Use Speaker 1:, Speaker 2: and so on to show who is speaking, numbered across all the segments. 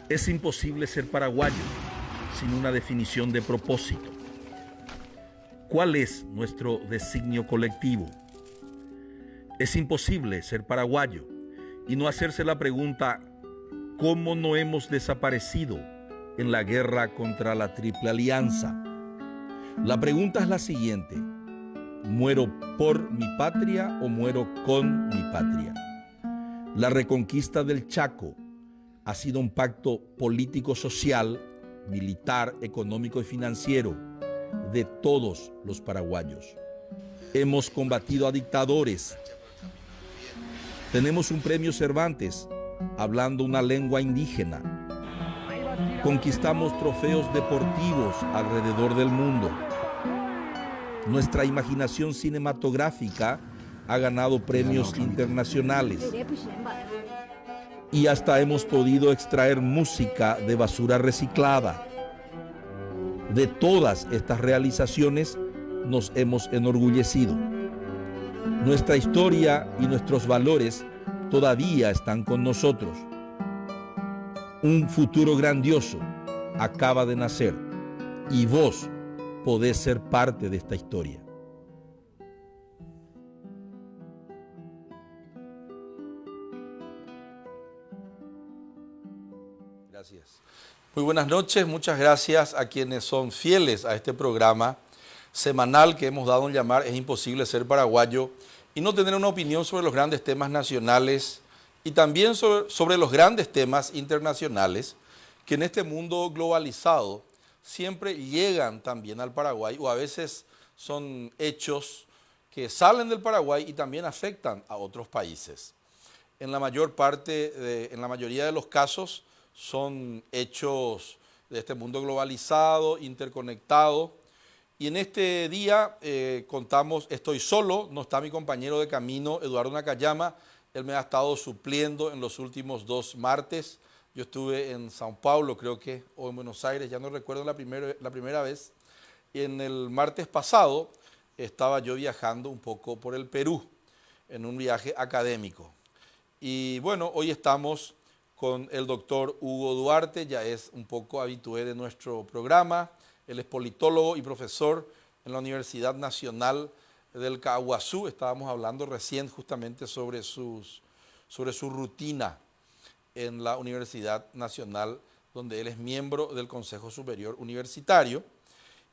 Speaker 1: Es imposible ser paraguayo sin una definición de propósito. ¿Cuál es nuestro designio colectivo? Es imposible ser paraguayo y no hacerse la pregunta ¿cómo no hemos desaparecido en la guerra contra la Triple Alianza? La pregunta es la siguiente: ¿muero por mi patria o muero con mi patria? La reconquista del Chaco ha sido un pacto político-social, militar, económico y financiero de todos los paraguayos. Hemos combatido a dictadores. Tenemos un premio Cervantes hablando una lengua indígena. Conquistamos trofeos deportivos alrededor del mundo. Nuestra imaginación cinematográfica ha ganado premios internacionales. Y hasta hemos podido extraer música de basura reciclada. De todas estas realizaciones nos hemos enorgullecido. Nuestra historia y nuestros valores todavía están con nosotros. Un futuro grandioso acaba de nacer y vos podés ser parte de esta historia. Gracias. Muy buenas noches, muchas gracias a quienes son fieles a este programa semanal que hemos dado en llamar Es imposible ser paraguayo y no tener una opinión sobre los grandes temas nacionales y también sobre los grandes temas internacionales que en este mundo globalizado siempre llegan también al Paraguay o a veces son hechos que salen del Paraguay y también afectan a otros países. En la mayoría de los casos son hechos de este mundo globalizado, interconectado. Y en este día estoy solo, no está mi compañero de camino, Eduardo Nakayama. Él me ha estado supliendo en los últimos 2 martes. Yo estuve en São Paulo, creo que, o en Buenos Aires, ya no recuerdo la primera vez. Y en el martes pasado estaba yo viajando un poco por el Perú, en un viaje académico. Y bueno, hoy estamos con el doctor Hugo Duarte, ya es un poco habitué de nuestro programa. Él es politólogo y profesor en la Universidad Nacional del Caaguazú. Estábamos hablando recién justamente sobre su rutina en la Universidad Nacional, donde él es miembro del Consejo Superior Universitario.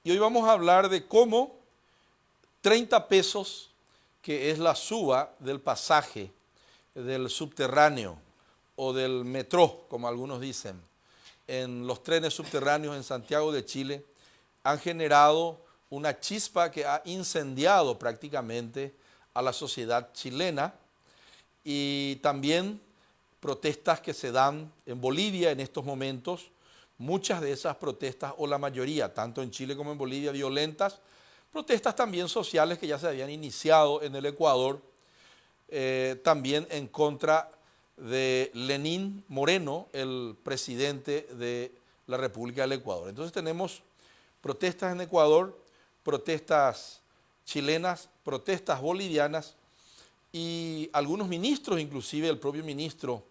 Speaker 1: Y hoy vamos a hablar de cómo 30 pesos, que es la suba del pasaje del subterráneo o del metro, como algunos dicen, en los trenes subterráneos en Santiago de Chile, han generado una chispa que ha incendiado prácticamente a la sociedad chilena y también protestas que se dan en Bolivia en estos momentos. Muchas de esas protestas, o la mayoría, tanto en Chile como en Bolivia, violentas, protestas también sociales que ya se habían iniciado en el Ecuador, también en contra de Lenín Moreno, el presidente de la República del Ecuador. Entonces tenemos protestas en Ecuador, protestas chilenas, protestas bolivianas y algunos ministros, inclusive el propio ministro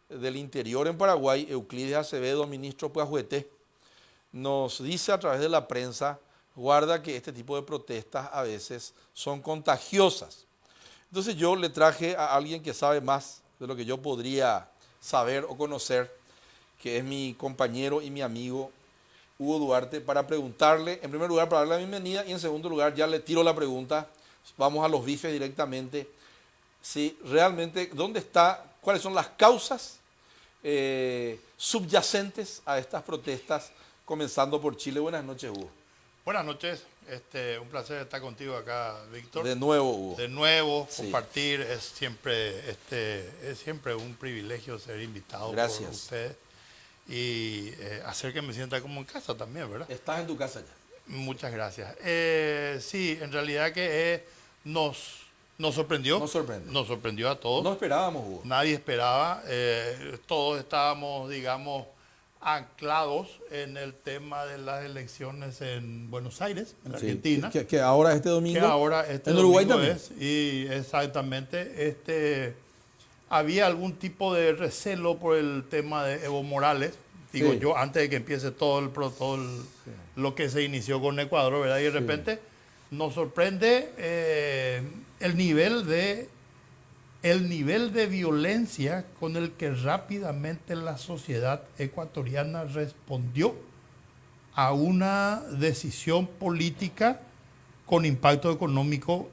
Speaker 1: del Interior en Paraguay, Euclides Acevedo, ministro Puajueté, nos dice a través de la prensa, guarda que este tipo de protestas a veces son contagiosas. Entonces yo le traje a alguien que sabe más de lo que yo podría saber o conocer, que es mi compañero y mi amigo Hugo Duarte, para preguntarle, en primer lugar, para darle la bienvenida, y en segundo lugar, ya le tiro la pregunta, vamos a los bifes directamente, si realmente, cuáles son las causas subyacentes a estas protestas, comenzando por Chile. Buenas noches, Hugo.
Speaker 2: Buenas noches, un placer estar contigo acá, Víctor.
Speaker 1: De nuevo, Hugo.
Speaker 2: De nuevo,
Speaker 1: Sí.
Speaker 2: compartir, es siempre un privilegio ser invitado
Speaker 1: Gracias.
Speaker 2: por ustedes y hacer que me sienta como en casa también, ¿verdad?
Speaker 1: Estás en tu casa ya.
Speaker 2: Muchas gracias. Sí, en realidad que nos sorprendió. Nos sorprendió a todos.
Speaker 1: No esperábamos, Hugo.
Speaker 2: Nadie esperaba. Todos estábamos, digamos, anclados en el tema de las elecciones en Buenos Aires, en Argentina.
Speaker 1: Que ahora este domingo.
Speaker 2: Que ahora este
Speaker 1: en Uruguay
Speaker 2: domingo
Speaker 1: también.
Speaker 2: y exactamente, había algún tipo de recelo por el tema de Evo Morales, digo
Speaker 1: Sí.
Speaker 2: yo, antes de que empiece lo que se inició con Ecuador, ¿verdad? Y de repente nos sorprende el nivel de violencia con el que rápidamente la sociedad ecuatoriana respondió a una decisión política con impacto económico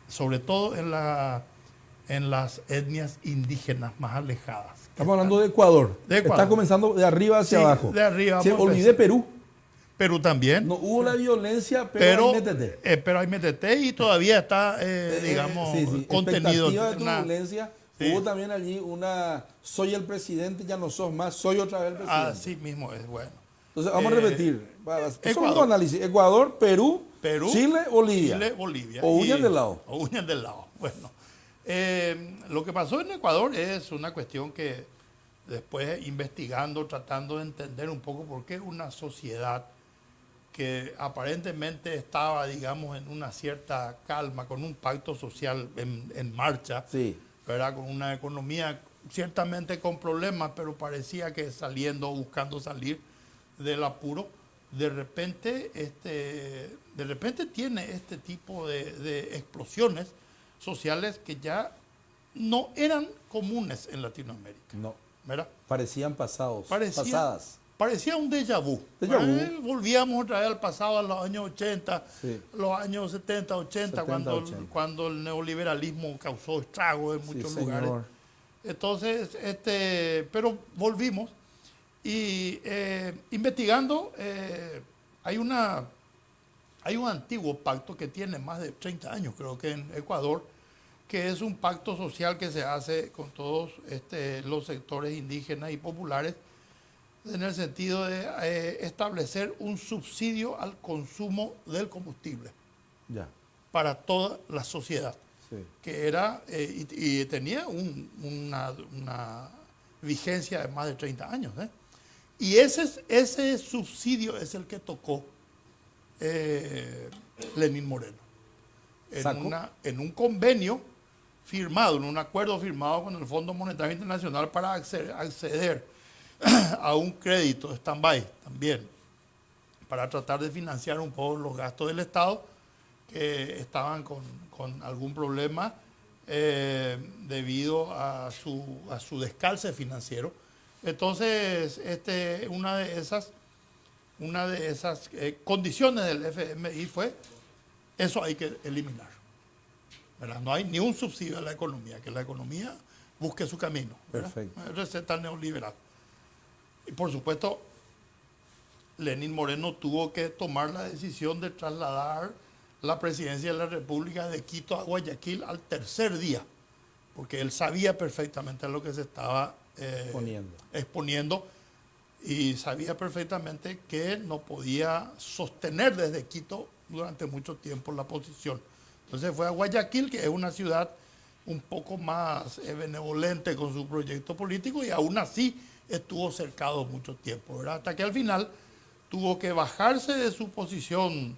Speaker 2: sobre todo en las etnias indígenas más alejadas.
Speaker 1: Estamos hablando de Ecuador.
Speaker 2: De Ecuador.
Speaker 1: Está comenzando de arriba hacia
Speaker 2: Sí,
Speaker 1: abajo.
Speaker 2: de arriba.
Speaker 1: Sí, olvidé Perú.
Speaker 2: Perú también.
Speaker 1: No hubo la violencia, pero hay MTT.
Speaker 2: Pero hay MTT y todavía está, digamos, contenido.
Speaker 1: Expectativa de turbulencia.
Speaker 2: Sí.
Speaker 1: Hubo también allí soy el presidente, ya no sos más, soy otra vez el presidente.
Speaker 2: Así mismo es, bueno.
Speaker 1: Entonces vamos a repetir.
Speaker 2: Ecuador.
Speaker 1: Un análisis. Ecuador, Perú, Chile, Bolivia.
Speaker 2: Bolivia.
Speaker 1: O uñas del lado.
Speaker 2: O uñas del lado. Bueno. Lo que pasó en Ecuador es una cuestión que después investigando, tratando de entender un poco por qué una sociedad que aparentemente estaba, digamos, en una cierta calma, con un pacto social en marcha,
Speaker 1: Sí.
Speaker 2: ¿verdad? Con una economía ciertamente con problemas, pero parecía que buscando salir del apuro, de repente tiene este tipo de explosiones sociales que ya no eran comunes en Latinoamérica.
Speaker 1: No.
Speaker 2: ¿Verdad?
Speaker 1: Parecían pasadas.
Speaker 2: Parecía un déjà vu. Volvíamos otra vez al pasado, a los años 80, los años 70, 80, cuando el neoliberalismo causó estragos en muchos lugares.
Speaker 1: Señor.
Speaker 2: Entonces, pero volvimos y investigando, hay un antiguo pacto que tiene más de 30 años, creo que en Ecuador, que es un pacto social que se hace con todos los sectores indígenas y populares, en el sentido de establecer un subsidio al consumo del combustible para toda la sociedad, que era y tenía una vigencia de más de 30 años. Y ese subsidio es el que tocó Lenín Moreno en un convenio firmado, en un acuerdo firmado con el Fondo Monetario Internacional para acceder a un crédito stand-by también, para tratar de financiar un poco los gastos del Estado que estaban con algún problema debido a su descalce financiero. Entonces, una de esas condiciones del FMI fue, eso hay que eliminar, ¿verdad? No hay ni un subsidio a la economía, que la economía busque su camino, ¿verdad?
Speaker 1: Perfecto.
Speaker 2: Receta neoliberal. Y por supuesto, Lenín Moreno tuvo que tomar la decisión de trasladar la presidencia de la República de Quito a Guayaquil al tercer día, porque él sabía perfectamente a lo que se estaba exponiendo y sabía perfectamente que no podía sostener desde Quito durante mucho tiempo la posición. Entonces fue a Guayaquil, que es una ciudad un poco más benevolente con su proyecto político, y aún así estuvo cercado mucho tiempo, ¿verdad? Hasta que al final tuvo que bajarse de su posición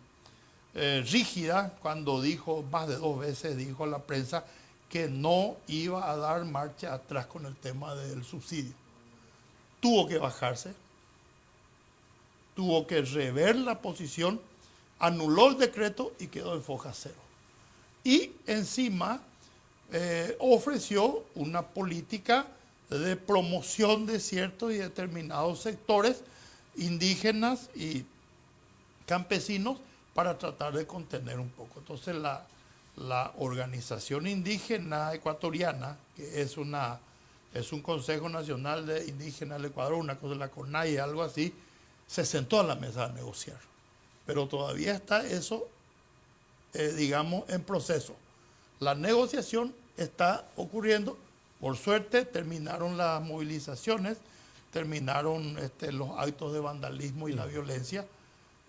Speaker 2: rígida cuando dijo, más de 2 veces dijo a la prensa que no iba a dar marcha atrás con el tema del subsidio. Tuvo que bajarse, tuvo que rever la posición, anuló el decreto y quedó en foja cero. Y encima ofreció una política de promoción de ciertos y determinados sectores indígenas y campesinos para tratar de contener un poco. Entonces la organización indígena ecuatoriana, que es un Consejo Nacional de Indígenas del Ecuador, una cosa de la CONAIE, algo así, se sentó a la mesa a negociar. Pero todavía está eso, digamos, en proceso. La negociación está ocurriendo. Por suerte terminaron las movilizaciones, terminaron los actos de vandalismo y la violencia,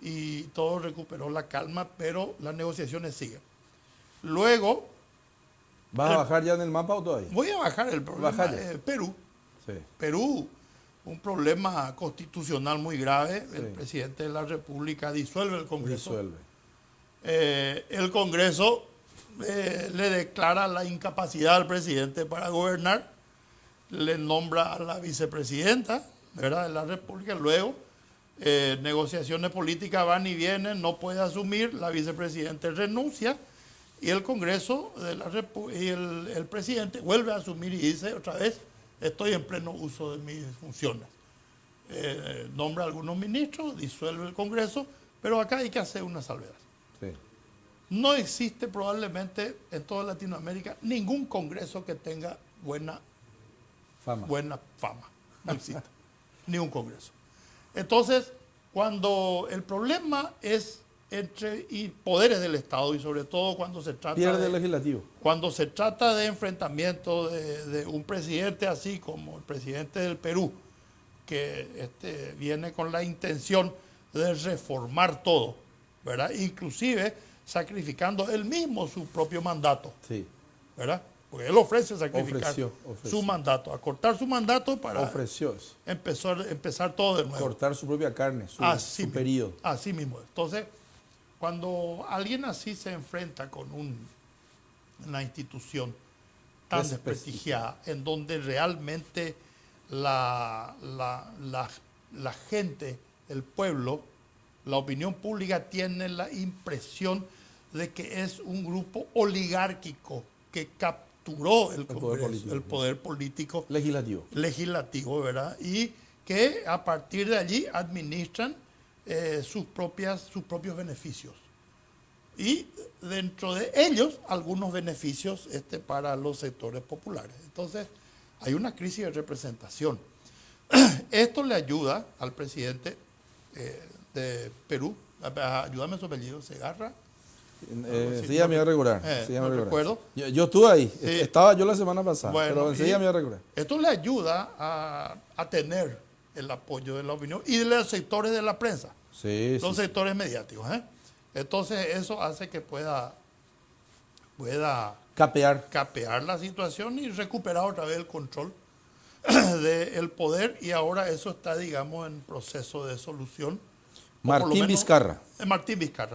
Speaker 2: y todo recuperó la calma, pero las negociaciones siguen. Luego...
Speaker 1: ¿Vas a bajar ya en el mapa o todavía?
Speaker 2: Voy a bajar el problema de Perú.
Speaker 1: Sí.
Speaker 2: Perú, un problema constitucional muy grave. El presidente de la República disuelve el Congreso. El Congreso le declara la incapacidad al presidente para gobernar, le nombra a la vicepresidenta, ¿verdad?, de la República. Luego, negociaciones políticas van y vienen, no puede asumir, la vicepresidenta renuncia y el Congreso de la y el presidente vuelve a asumir y dice otra vez, estoy en pleno uso de mis funciones. Nombra a algunos ministros, disuelve el Congreso, pero acá hay que hacer una salvedad.
Speaker 1: Sí.
Speaker 2: No existe probablemente en toda Latinoamérica ningún Congreso que tenga buena fama. No existe. Ni un Congreso. Entonces, cuando el problema es entre poderes del Estado y sobre todo cuando se trata
Speaker 1: pierde el legislativo.
Speaker 2: Cuando se trata de enfrentamiento de un presidente así como el presidente del Perú, que viene con la intención de reformar todo, ¿verdad? Inclusive sacrificando él mismo su propio mandato,
Speaker 1: sí,
Speaker 2: ¿verdad? Porque él ofreció su mandato, acortar su mandato para empezar todo de nuevo.
Speaker 1: Cortar su propia carne, su periodo.
Speaker 2: Así mismo. Entonces, cuando alguien así se enfrenta con una institución tan desprestigiada, en donde realmente la gente, el pueblo, la opinión pública tiene la impresión de que es un grupo oligárquico que capturó el poder político legislativo, ¿verdad? Y que a partir de allí administran sus propios beneficios. Y dentro de ellos, algunos beneficios para los sectores populares. Entonces, hay una crisis de representación. Esto le ayuda al presidente de Perú, ayúdame su apellido, Segarra.
Speaker 1: Sí, ya me voy a recordar.
Speaker 2: No recuerdo.
Speaker 1: Yo estuve ahí, estaba yo la semana pasada,
Speaker 2: bueno,
Speaker 1: pero enseguida me voy a recordar.
Speaker 2: Esto le ayuda a tener el apoyo de la opinión y de los sectores de la prensa, los sectores mediáticos. Entonces eso hace que pueda capear la situación y recuperar otra vez el control del poder, y ahora eso está, digamos, en proceso de solución.
Speaker 1: Martín Vizcarra,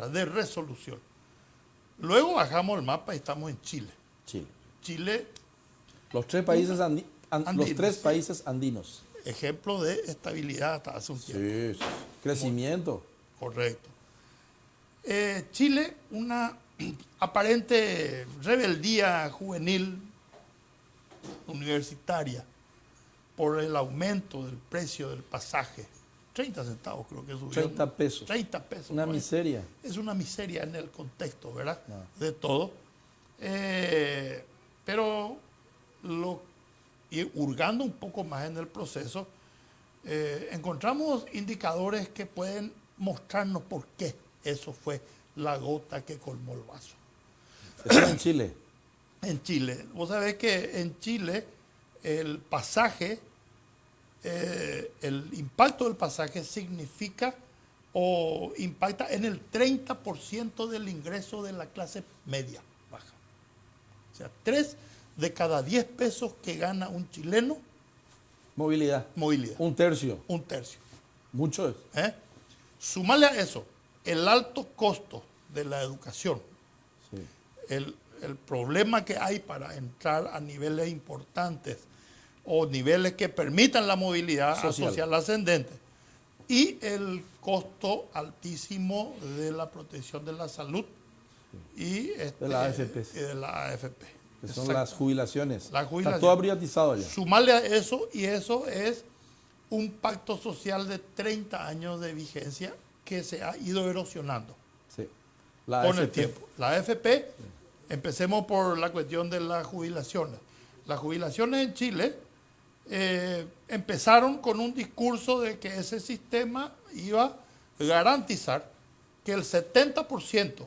Speaker 2: de resolución. Luego bajamos el mapa y estamos en Chile. Chile,
Speaker 1: los tres países andinos.
Speaker 2: Ejemplo de estabilidad hasta hace un tiempo.
Speaker 1: Sí. Crecimiento.
Speaker 2: Correcto. Chile, una aparente rebeldía juvenil universitaria por el aumento del precio del pasaje. 30 centavos creo que subió.
Speaker 1: 30 pesos.
Speaker 2: 30 pesos.
Speaker 1: Una miseria.
Speaker 2: Es una miseria en el contexto, ¿verdad? De todo. Pero y hurgando un poco más en el proceso, encontramos indicadores que pueden mostrarnos por qué eso fue la gota que colmó el vaso.
Speaker 1: ¿Eso en Chile?
Speaker 2: En Chile. Vos sabés que en Chile el pasaje, el impacto del pasaje significa o impacta en el 30% del ingreso de la clase media baja. O sea, 3 de cada 10 pesos que gana un chileno.
Speaker 1: Movilidad. Un tercio. Mucho es.
Speaker 2: Sumarle a eso el alto costo de la educación, el problema que hay para entrar a niveles importantes o niveles que permitan la movilidad social ascendente, y el costo altísimo de la protección de la salud y
Speaker 1: de la AFP. Que son las jubilaciones. Está todo privatizado ya.
Speaker 2: Sumarle a eso, y eso es un pacto social de 30 años de vigencia que se ha ido erosionando con el tiempo. La AFP, empecemos por la cuestión de las jubilaciones. Las jubilaciones en Chile empezaron con un discurso de que ese sistema iba a garantizar que el 70%,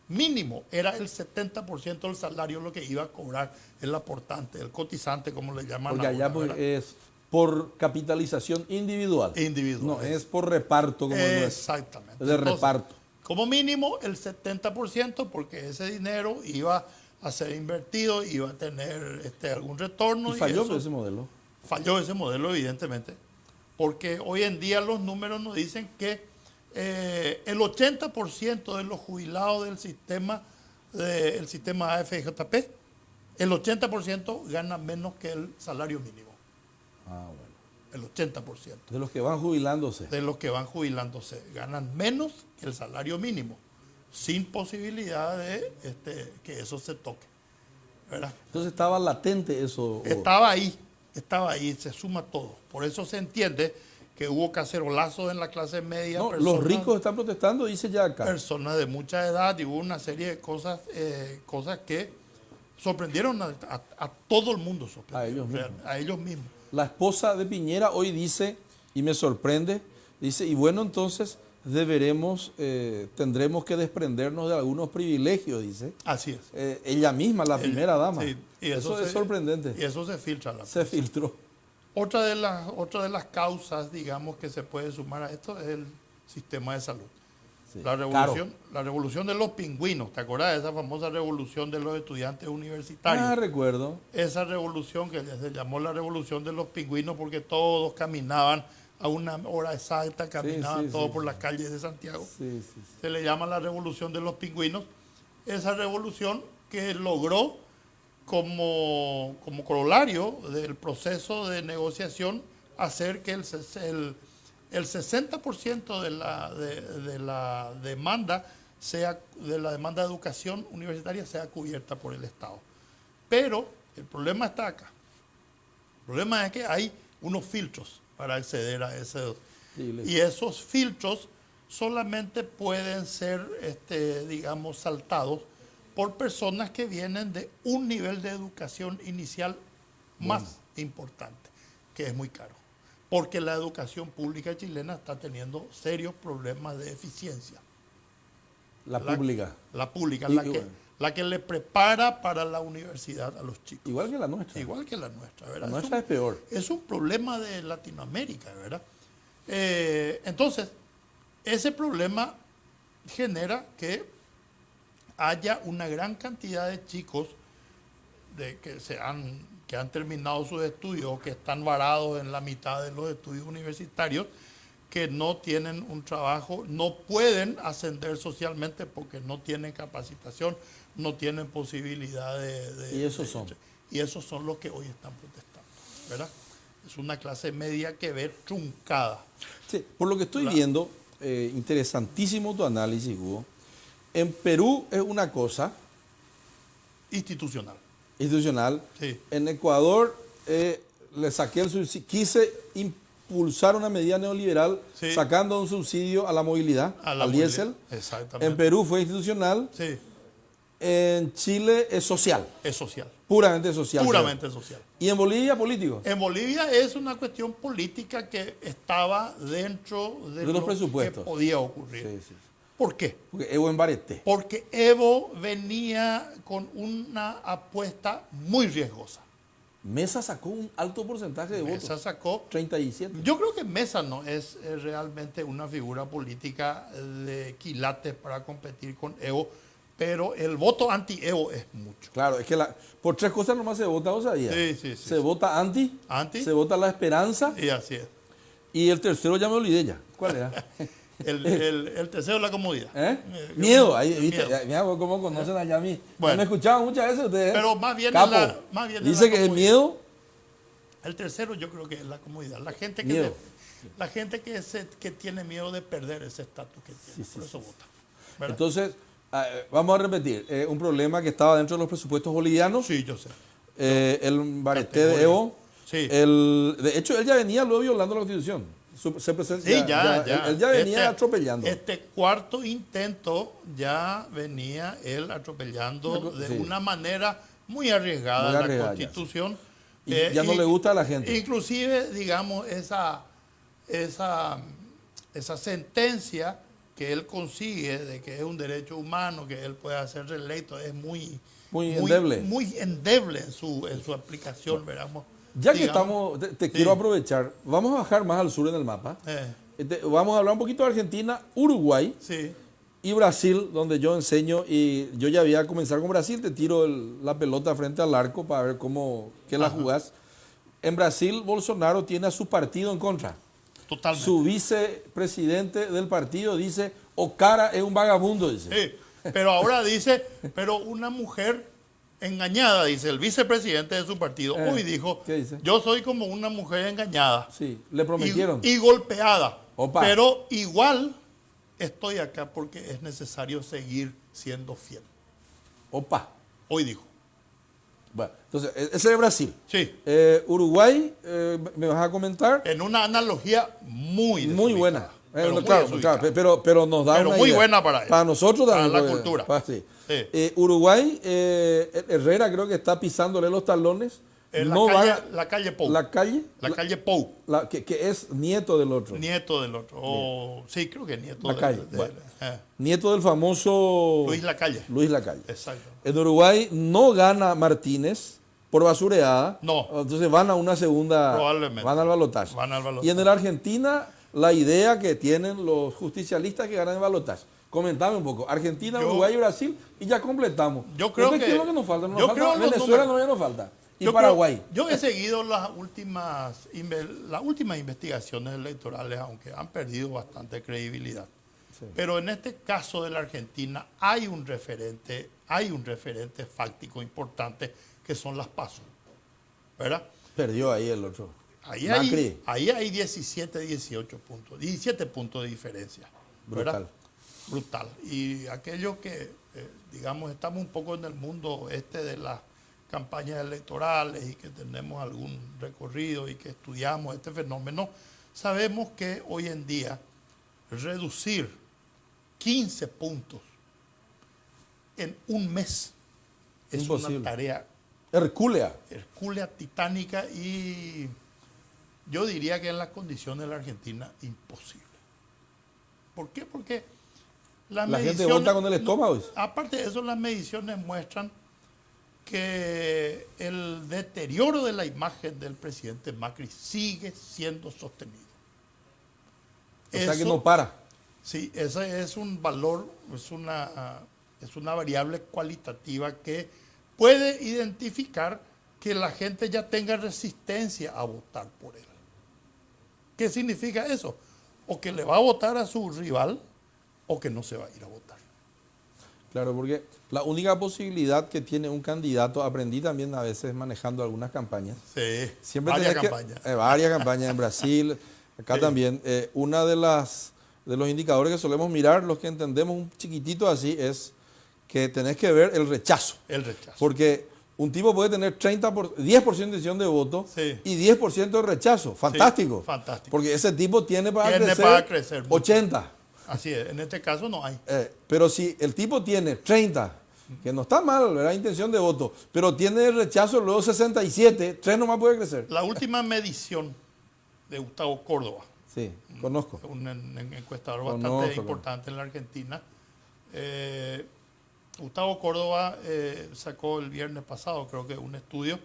Speaker 2: mínimo, era el 70% del salario lo que iba a cobrar el aportante, el cotizante, como le llaman.
Speaker 1: Porque allá es por capitalización individual. No es por reparto como
Speaker 2: exactamente.
Speaker 1: Es de reparto.
Speaker 2: Como mínimo el 70%, porque ese dinero iba a ser invertido, iba a tener algún retorno.
Speaker 1: ¿Y falló ese modelo?
Speaker 2: Falló ese modelo, evidentemente, porque hoy en día los números nos dicen que el 80% de los jubilados del sistema AFJP, el 80% gana menos que el salario mínimo.
Speaker 1: Ah, bueno.
Speaker 2: el 80%.
Speaker 1: De los que van jubilándose.
Speaker 2: De los que van jubilándose. Ganan menos que el salario mínimo, sin posibilidad de que eso se toque, ¿verdad?
Speaker 1: Entonces estaba latente eso.
Speaker 2: Estaba ahí, se suma todo. Por eso se entiende que hubo cacerolazos en la clase media.
Speaker 1: No, los ricos están protestando, dice ya acá.
Speaker 2: Personas de mucha edad, y hubo una serie de cosas que sorprendieron a todo el mundo. A ellos mismos.
Speaker 1: La esposa de Piñera hoy dice, y me sorprende, dice, y bueno, entonces tendremos que desprendernos de algunos privilegios, dice.
Speaker 2: Así es.
Speaker 1: Ella misma, la primera dama.
Speaker 2: Sí, y
Speaker 1: eso es sorprendente.
Speaker 2: Y eso se filtra.
Speaker 1: Se filtró.
Speaker 2: Otra de las causas, digamos, que se puede sumar a esto es el sistema de salud. Sí, la revolución de los pingüinos, ¿te acuerdas de esa famosa revolución de los estudiantes universitarios?
Speaker 1: Ah, recuerdo.
Speaker 2: Esa revolución que se llamó la revolución de los pingüinos porque todos caminaban a una hora exacta, caminaban todos por las calles de Santiago. Se le llama la revolución de los pingüinos. Esa revolución que logró como corolario del proceso de negociación hacer que el 60% de la demanda de educación universitaria sea cubierta por el Estado. Pero el problema está acá. El problema es que hay unos filtros para acceder a ese. Y esos filtros solamente pueden ser, digamos, saltados por personas que vienen de un nivel de educación inicial más importante, que es muy caro. Porque la educación pública chilena está teniendo serios problemas de eficiencia.
Speaker 1: La pública.
Speaker 2: La pública, la que le prepara para la universidad a los chicos.
Speaker 1: Igual que la nuestra.
Speaker 2: Igual que la nuestra, ¿verdad?
Speaker 1: La nuestra es peor.
Speaker 2: Es un problema de Latinoamérica, ¿verdad? Entonces, ese problema genera que haya una gran cantidad de chicos que han terminado sus estudios, que están varados en la mitad de los estudios universitarios, que no tienen un trabajo, no pueden ascender socialmente porque no tienen capacitación, no tienen posibilidad de...
Speaker 1: ¿Y esos son?
Speaker 2: Y esos son los que hoy están protestando, ¿verdad? Es una clase media que ve truncada.
Speaker 1: Sí, por lo que estoy viendo, interesantísimo tu análisis, Hugo. En Perú es una cosa...
Speaker 2: Institucional.
Speaker 1: Sí. En Ecuador le saqué el subsidio, quise impulsar una medida neoliberal sacando un subsidio a la movilidad, al diésel.
Speaker 2: Exactamente.
Speaker 1: En Perú fue institucional.
Speaker 2: Sí.
Speaker 1: En Chile es social.
Speaker 2: Es social.
Speaker 1: Puramente social.
Speaker 2: Puramente social.
Speaker 1: ¿Y en Bolivia político?
Speaker 2: En Bolivia es una cuestión política que estaba dentro de
Speaker 1: los presupuestos
Speaker 2: que podía ocurrir.
Speaker 1: Sí.
Speaker 2: ¿Por qué?
Speaker 1: Porque Evo embareté.
Speaker 2: Porque Evo venía con una apuesta muy riesgosa.
Speaker 1: Mesa sacó un alto porcentaje de votos.
Speaker 2: Mesa sacó
Speaker 1: 37.
Speaker 2: Yo creo que Mesa no es realmente una figura política de quilates para competir con Evo, pero el voto anti-Evo es mucho.
Speaker 1: Claro, es que por tres cosas nomás se vota, ¿vos sabías?
Speaker 2: Sí.
Speaker 1: Se vota anti, se vota la esperanza.
Speaker 2: Y así es.
Speaker 1: Y el tercero ya me olvidé ya. ¿Cuál era?
Speaker 2: El tercero es la comodidad.
Speaker 1: Miedo. Ahí, ¿viste? Mira cómo conocen allá a mí. Bueno, me escuchaban muchas veces ustedes.
Speaker 2: Pero más bien
Speaker 1: dice que es miedo.
Speaker 2: El tercero yo creo que es la comodidad. La gente que tiene miedo de perder ese estatus que tiene. Por eso vota. ¿Verdad?
Speaker 1: Entonces, vamos a repetir. Un problema que estaba dentro de los presupuestos bolivianos.
Speaker 2: Sí, yo sé.
Speaker 1: El bareté de Evo.
Speaker 2: Sí.
Speaker 1: De hecho, él ya venía luego violando la Constitución.
Speaker 2: Él
Speaker 1: ya venía atropellando.
Speaker 2: Este cuarto intento ya venía él atropellando de una manera muy arriesgada la Constitución.
Speaker 1: Y ya no le gusta a la gente.
Speaker 2: Inclusive, digamos, esa sentencia que él consigue de que es un derecho humano, que él pueda ser reelecto, es muy endeble en su aplicación, veramos.
Speaker 1: Ya que estamos, te quiero aprovechar, vamos a bajar más al sur en el mapa. Vamos a hablar un poquito de Argentina, Uruguay y Brasil, donde yo enseño, y yo ya voy a comenzar con Brasil, te tiro la pelota frente al arco para ver qué la jugás. En Brasil, Bolsonaro tiene a su partido en contra.
Speaker 2: Totalmente.
Speaker 1: Su vicepresidente del partido dice, Ocara es un vagabundo, dice.
Speaker 2: Sí, pero ahora dice, pero una mujer engañada, dice el vicepresidente de su partido. Hoy dijo,
Speaker 1: ¿qué dice?
Speaker 2: yo soy como una mujer engañada.
Speaker 1: Sí, le prometieron.
Speaker 2: Y golpeada.
Speaker 1: Opa.
Speaker 2: Pero igual estoy acá porque es necesario seguir siendo fiel.
Speaker 1: Opa.
Speaker 2: Hoy dijo.
Speaker 1: Bueno, entonces, ese es Brasil.
Speaker 2: Sí.
Speaker 1: Uruguay, ¿me vas a comentar?
Speaker 2: En una analogía muy
Speaker 1: Muy buena.
Speaker 2: Pero muy
Speaker 1: Claro,
Speaker 2: desubicada.
Speaker 1: pero nos da
Speaker 2: Pero
Speaker 1: una
Speaker 2: muy
Speaker 1: idea.
Speaker 2: buena para él.
Speaker 1: Para nosotros
Speaker 2: Para
Speaker 1: también.
Speaker 2: la cultura.
Speaker 1: Sí.
Speaker 2: Sí.
Speaker 1: Uruguay, Herrera creo que está pisándole los talones.
Speaker 2: En
Speaker 1: No
Speaker 2: la calle Pou.
Speaker 1: La calle.
Speaker 2: La calle Pou.
Speaker 1: Que es nieto del otro.
Speaker 2: Nieto del otro. Sí, creo que nieto
Speaker 1: Lacalle,
Speaker 2: de
Speaker 1: bueno. Nieto del famoso
Speaker 2: Luis Lacalle.
Speaker 1: Luis Lacalle.
Speaker 2: Exacto.
Speaker 1: En Uruguay no gana Martínez por basureada.
Speaker 2: No.
Speaker 1: Entonces van a una segunda.
Speaker 2: Probablemente.
Speaker 1: Van al balotaje.
Speaker 2: Van al balotaje.
Speaker 1: Y en el Argentina, la idea que tienen los justicialistas que ganan el balotaje. Comentame un poco. Argentina, Uruguay y Brasil. Y ya completamos.
Speaker 2: Yo creo
Speaker 1: Después,
Speaker 2: que.
Speaker 1: ¿qué es lo que nos falta? Nos
Speaker 2: yo
Speaker 1: falta
Speaker 2: creo los
Speaker 1: Venezuela,
Speaker 2: números.
Speaker 1: no nos falta. Y
Speaker 2: Yo
Speaker 1: Paraguay.
Speaker 2: yo he seguido las últimas investigaciones electorales, aunque han perdido bastante credibilidad.
Speaker 1: Sí.
Speaker 2: Pero en este caso de la Argentina hay un referente fáctico importante que son las PASO, ¿verdad?
Speaker 1: Perdió ahí el otro.
Speaker 2: Ahí
Speaker 1: Macri.
Speaker 2: hay 17 puntos de diferencia. ¿Verdad?
Speaker 1: Brutal.
Speaker 2: Brutal. Y aquellos que, digamos, estamos un poco en el mundo de las campañas electorales y que tenemos algún recorrido y que estudiamos este fenómeno, sabemos que hoy en día reducir 15 puntos en un mes es
Speaker 1: Imposible.
Speaker 2: una tarea
Speaker 1: Hercúlea.
Speaker 2: hercúlea, titánica y yo diría que en las condiciones de la Argentina imposible. ¿Por qué? Porque
Speaker 1: La gente vota con el estómago.
Speaker 2: Aparte de eso, las mediciones muestran que el deterioro de la imagen del presidente Macri sigue siendo sostenido.
Speaker 1: O sea que no para.
Speaker 2: Sí, ese es un valor, es una variable cualitativa que puede identificar que la gente ya tenga resistencia a votar por él. ¿Qué significa eso? O que le va a votar a su rival o que no se va a ir a votar.
Speaker 1: Claro, porque la única posibilidad que tiene un candidato, aprendí también a veces manejando algunas campañas.
Speaker 2: Sí,
Speaker 1: Siempre
Speaker 2: varias
Speaker 1: tenés
Speaker 2: campañas.
Speaker 1: varias campañas en Brasil, acá
Speaker 2: Sí.
Speaker 1: también. Una de los indicadores que solemos mirar, los que entendemos un chiquitito así, es que tenés que ver el rechazo.
Speaker 2: El rechazo.
Speaker 1: Porque un tipo puede tener 10% de intención de voto
Speaker 2: Sí.
Speaker 1: y 10% de rechazo. Fantástico.
Speaker 2: Sí, fantástico.
Speaker 1: Porque ese tipo tiene para
Speaker 2: crecer mucho.
Speaker 1: 80.
Speaker 2: Así es, en este caso no hay.
Speaker 1: Pero si el tipo tiene 30, que no está mal, ¿verdad? Intención de voto, pero tiene el rechazo luego 67, 3 nomás puede crecer.
Speaker 2: La última medición de Gustavo Córdoba,
Speaker 1: Sí, conozco.
Speaker 2: un encuestador
Speaker 1: Conozco,
Speaker 2: bastante importante en la Argentina. Gustavo Córdoba sacó el viernes pasado, creo que un estudio,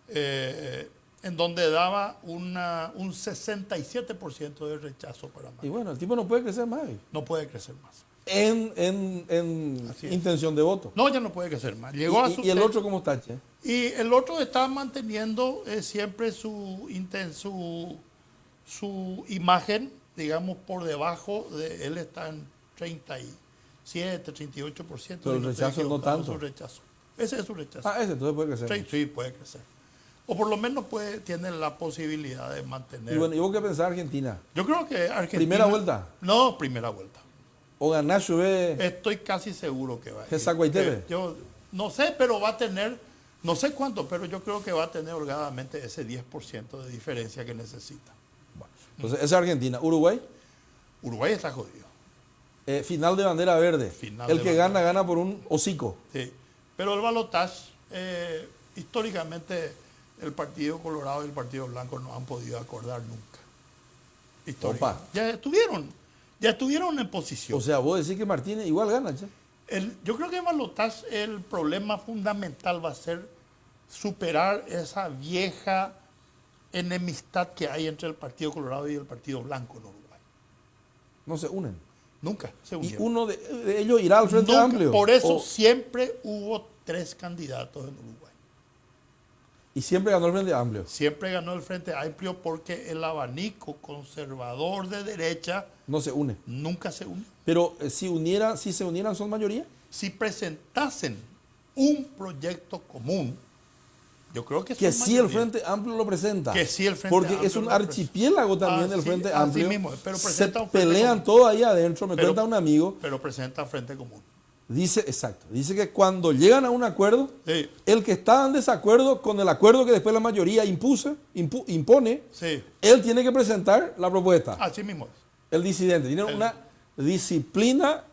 Speaker 2: en donde daba un 67% de rechazo para Macri.
Speaker 1: Y bueno, el tipo no puede crecer más
Speaker 2: No puede crecer más.
Speaker 1: en
Speaker 2: Así es.
Speaker 1: intención de voto.
Speaker 2: No, ya no puede crecer más. Llegó a su
Speaker 1: ¿Y el
Speaker 2: techo.
Speaker 1: otro cómo está, che?
Speaker 2: Y el otro está manteniendo siempre su imagen, digamos, por debajo de él está en 37, 38%.
Speaker 1: Pero el
Speaker 2: y estoy
Speaker 1: rechazo no
Speaker 2: equivocado,
Speaker 1: tanto.
Speaker 2: Su rechazo. Ese es su rechazo.
Speaker 1: Ese entonces puede crecer.
Speaker 2: Sí, sí, puede crecer. O por lo menos tiene la posibilidad de mantener.
Speaker 1: Y bueno, ¿y vos qué pensás Argentina?
Speaker 2: Yo creo que Argentina...
Speaker 1: ¿Primera vuelta?
Speaker 2: No, primera vuelta.
Speaker 1: ¿O ganar sube?
Speaker 2: Estoy casi seguro que va a ir.
Speaker 1: ¿Qué saco ahí te
Speaker 2: Yo no sé, pero va a tener, no sé cuánto, pero yo creo que va a tener holgadamente ese 10% de diferencia que necesita.
Speaker 1: Entonces, esa es Argentina. ¿Uruguay?
Speaker 2: Uruguay está jodido.
Speaker 1: Final de bandera verde.
Speaker 2: Final
Speaker 1: el
Speaker 2: de
Speaker 1: que
Speaker 2: bandera.
Speaker 1: gana por un hocico.
Speaker 2: Sí. Pero el balotaje, históricamente, el Partido Colorado y el Partido Blanco no han podido acordar nunca.
Speaker 1: Opa.
Speaker 2: Ya estuvieron en posición.
Speaker 1: O sea, vos decís que Martínez igual gana, che.
Speaker 2: Yo creo que en balotaje el problema fundamental va a ser superar esa vieja enemistad que hay entre el Partido Colorado y el Partido Blanco en Uruguay.
Speaker 1: No se unen.
Speaker 2: Nunca se
Speaker 1: Y
Speaker 2: unieron.
Speaker 1: uno de ellos irá al Frente
Speaker 2: Nunca.
Speaker 1: Amplio.
Speaker 2: Por eso
Speaker 1: O-
Speaker 2: siempre hubo 3 candidatos en Uruguay.
Speaker 1: y siempre ganó el Frente Amplio.
Speaker 2: Siempre ganó el Frente Amplio porque el abanico conservador de derecha
Speaker 1: No se une.
Speaker 2: nunca se unió.
Speaker 1: Pero si se unieran, ¿son mayoría?
Speaker 2: Si presentasen un proyecto común. Yo creo que
Speaker 1: Que
Speaker 2: son
Speaker 1: sí el
Speaker 2: mayoría.
Speaker 1: Frente Amplio lo presenta.
Speaker 2: Que sí el Frente
Speaker 1: Porque
Speaker 2: Amplio
Speaker 1: es un
Speaker 2: lo presenta.
Speaker 1: archipiélago también el
Speaker 2: Así-
Speaker 1: Frente
Speaker 2: así
Speaker 1: Amplio.
Speaker 2: mismo, pero
Speaker 1: Se
Speaker 2: presenta un frente
Speaker 1: pelean
Speaker 2: común.
Speaker 1: todos ahí adentro, me
Speaker 2: Pero-
Speaker 1: cuenta un amigo.
Speaker 2: Pero presenta frente común.
Speaker 1: Dice, exacto, dice que cuando llegan a un acuerdo,
Speaker 2: Sí,
Speaker 1: el que está en desacuerdo con el acuerdo que después la mayoría impone,
Speaker 2: sí,
Speaker 1: él tiene que presentar la propuesta.
Speaker 2: así mismo es.
Speaker 1: El disidente. Tiene una disciplina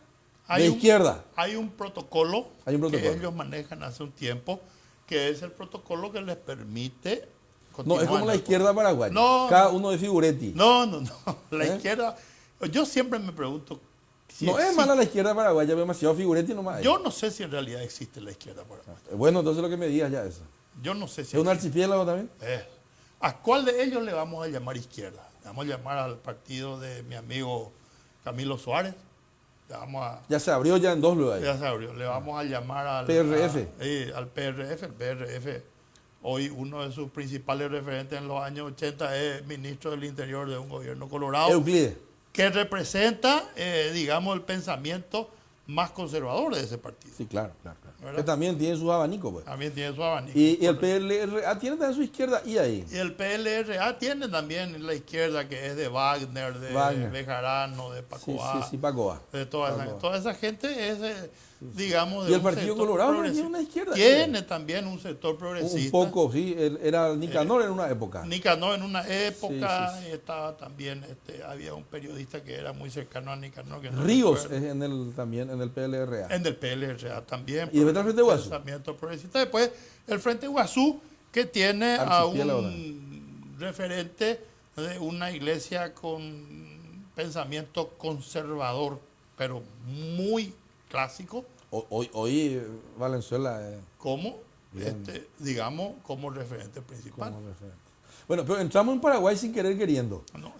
Speaker 1: de
Speaker 2: un-
Speaker 1: izquierda.
Speaker 2: Hay un protocolo
Speaker 1: Hay un protocolo.
Speaker 2: que ellos manejan hace un tiempo, que es el protocolo que les permite
Speaker 1: No,
Speaker 2: continuar
Speaker 1: es como
Speaker 2: en
Speaker 1: la
Speaker 2: el
Speaker 1: izquierda paraguaya.
Speaker 2: No.
Speaker 1: Cada uno de figuretti.
Speaker 2: No. La
Speaker 1: ¿Eh?
Speaker 2: izquierda, yo siempre me pregunto si
Speaker 1: No es
Speaker 2: existe.
Speaker 1: mala la izquierda paraguaya, pero demasiado figuretti nomás. hay.
Speaker 2: Yo no sé si en realidad existe la izquierda por acá.
Speaker 1: Bueno, entonces lo que me digas ya eso.
Speaker 2: Yo no sé si
Speaker 1: ¿Es un
Speaker 2: existe.
Speaker 1: archipiélago también?
Speaker 2: ¿A cuál de ellos le vamos a llamar izquierda? Le vamos a llamar al partido de mi amigo Camilo Suárez. Le vamos a,
Speaker 1: Ya se abrió ya en dos lugares.
Speaker 2: ya se abrió. Le vamos a llamar al
Speaker 1: PRF.
Speaker 2: al PRF. El PRF, hoy uno de sus principales referentes en los años 80 es ministro del Interior de un gobierno colorado,
Speaker 1: Euclides.
Speaker 2: que representa, digamos, el pensamiento más conservador de ese partido.
Speaker 1: Sí, claro, claro.
Speaker 2: ¿Verdad?
Speaker 1: Que también tiene sus abanicos, pues.
Speaker 2: También tiene su abanico.
Speaker 1: Y el
Speaker 2: Correcto.
Speaker 1: PLRA tiene también su izquierda y ahí.
Speaker 2: Y el PLRA tiene también la izquierda, que es de Wagner, de
Speaker 1: Wagner.
Speaker 2: Bejarano, de
Speaker 1: Sí,
Speaker 2: Pacoa,
Speaker 1: sí, Pacoa.
Speaker 2: de toda esa gente es, digamos, de
Speaker 1: Y el
Speaker 2: un
Speaker 1: Partido
Speaker 2: sector
Speaker 1: Colorado no
Speaker 2: progresista.
Speaker 1: tiene una izquierda.
Speaker 2: Tiene también un sector progresista.
Speaker 1: Un poco, sí. Era Nicanor en una época.
Speaker 2: Nicanor en una época,
Speaker 1: Sí, sí, sí.
Speaker 2: estaba también, había un periodista que era muy cercano a Nicanor. Que no
Speaker 1: Ríos
Speaker 2: recuerdo.
Speaker 1: es también en el PLRA.
Speaker 2: En el PLRA también.
Speaker 1: Y después está el Frente Guazú.
Speaker 2: Pensamiento progresista. Después el Frente Guazú, que tiene a
Speaker 1: Archipiélago
Speaker 2: un referente de una iglesia con pensamiento conservador, pero muy clásico,
Speaker 1: Hoy Valenzuela
Speaker 2: como,
Speaker 1: Bien.
Speaker 2: digamos, como referente principal.
Speaker 1: como referente. Bueno, pero entramos en Paraguay sin querer queriendo.
Speaker 2: No,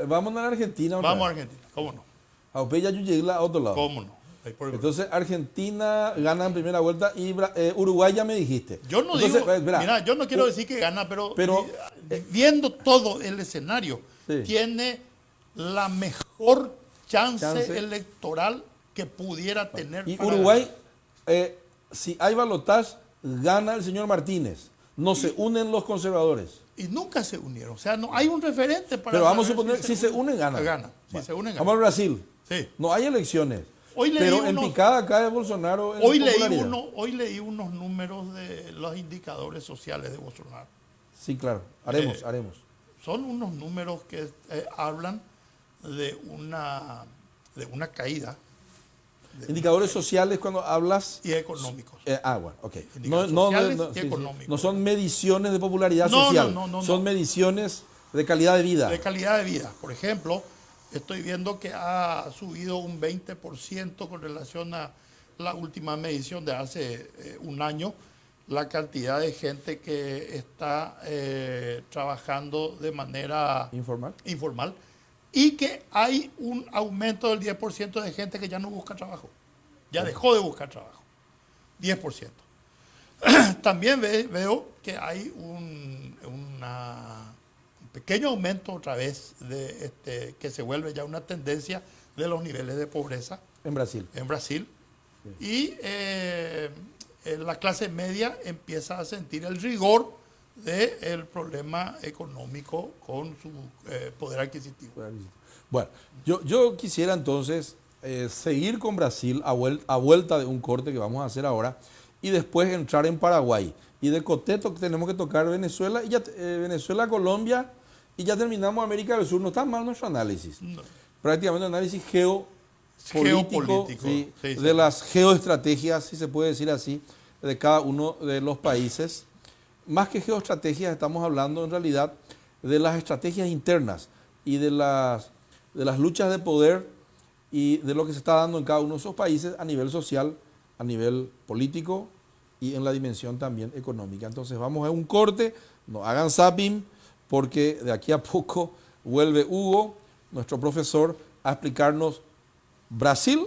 Speaker 1: Vamos a la Argentina. otra
Speaker 2: vamos a
Speaker 1: vez.
Speaker 2: Argentina, ¿cómo no?
Speaker 1: A Opeya Yuyegla a otro lado.
Speaker 2: ¿Cómo no? Ahí por-
Speaker 1: Entonces Argentina gana en primera vuelta y Uruguay ya me dijiste.
Speaker 2: Yo no
Speaker 1: Entonces,
Speaker 2: digo,
Speaker 1: espera,
Speaker 2: mira, yo no quiero decir que gana, pero viendo todo el escenario,
Speaker 1: Sí.
Speaker 2: tiene la mejor chance
Speaker 1: Chance.
Speaker 2: electoral que pudiera tener.
Speaker 1: y
Speaker 2: para
Speaker 1: Uruguay, si hay balotaje, gana el señor Martínez. No se unen los conservadores.
Speaker 2: ganar. Y nunca se unieron. O sea, no hay un referente para.
Speaker 1: Pero vamos a
Speaker 2: saber
Speaker 1: suponer, si se unen, gana.
Speaker 2: Gana. Si
Speaker 1: Bueno,
Speaker 2: se unen,
Speaker 1: Vamos
Speaker 2: gana.
Speaker 1: al Brasil.
Speaker 2: Sí.
Speaker 1: No hay elecciones.
Speaker 2: Hoy leí
Speaker 1: Pero en
Speaker 2: unos-
Speaker 1: picada cae Bolsonaro en
Speaker 2: Hoy
Speaker 1: popularidad.
Speaker 2: hoy leí unos números de los indicadores sociales de Bolsonaro.
Speaker 1: Sí, claro. Haremos.
Speaker 2: Son unos números que hablan de una caída
Speaker 1: Indicadores sociales cuando hablas.
Speaker 2: y económicos.
Speaker 1: Bueno, ok.
Speaker 2: Indicadores sociales y económicos.
Speaker 1: No son mediciones de popularidad
Speaker 2: No,
Speaker 1: social.
Speaker 2: no,
Speaker 1: son mediciones de calidad de vida.
Speaker 2: De calidad de vida. Por ejemplo, estoy viendo que ha subido un 20% con relación a la última medición de hace un año, la cantidad de gente que está trabajando de manera
Speaker 1: Informal.
Speaker 2: y que hay un aumento del 10% de gente que ya no busca trabajo, ya dejó de buscar trabajo, 10%. También veo que hay un pequeño aumento otra vez de que se vuelve ya una tendencia de los niveles de pobreza
Speaker 1: En Brasil.
Speaker 2: en Brasil. Y la clase media empieza a sentir el rigor del problema económico con su poder adquisitivo.
Speaker 1: Bueno, yo quisiera entonces seguir con Brasil a vuelta de un corte que vamos a hacer ahora y después entrar en Paraguay. Y de coteto tenemos que tocar Venezuela, y ya, Venezuela, Colombia, y ya terminamos América del Sur. No está mal nuestro análisis.
Speaker 2: No.
Speaker 1: Prácticamente un análisis geopolítico, sí,
Speaker 2: sí.
Speaker 1: de las geoestrategias, si se puede decir así, de cada uno de los países. Más que geoestrategias, estamos hablando en realidad de las estrategias internas y de las luchas de poder y de lo que se está dando en cada uno de esos países a nivel social, a nivel político y en la dimensión también económica. Entonces vamos a un corte, no hagan zapping, porque de aquí a poco vuelve Hugo, nuestro profesor, a explicarnos Brasil.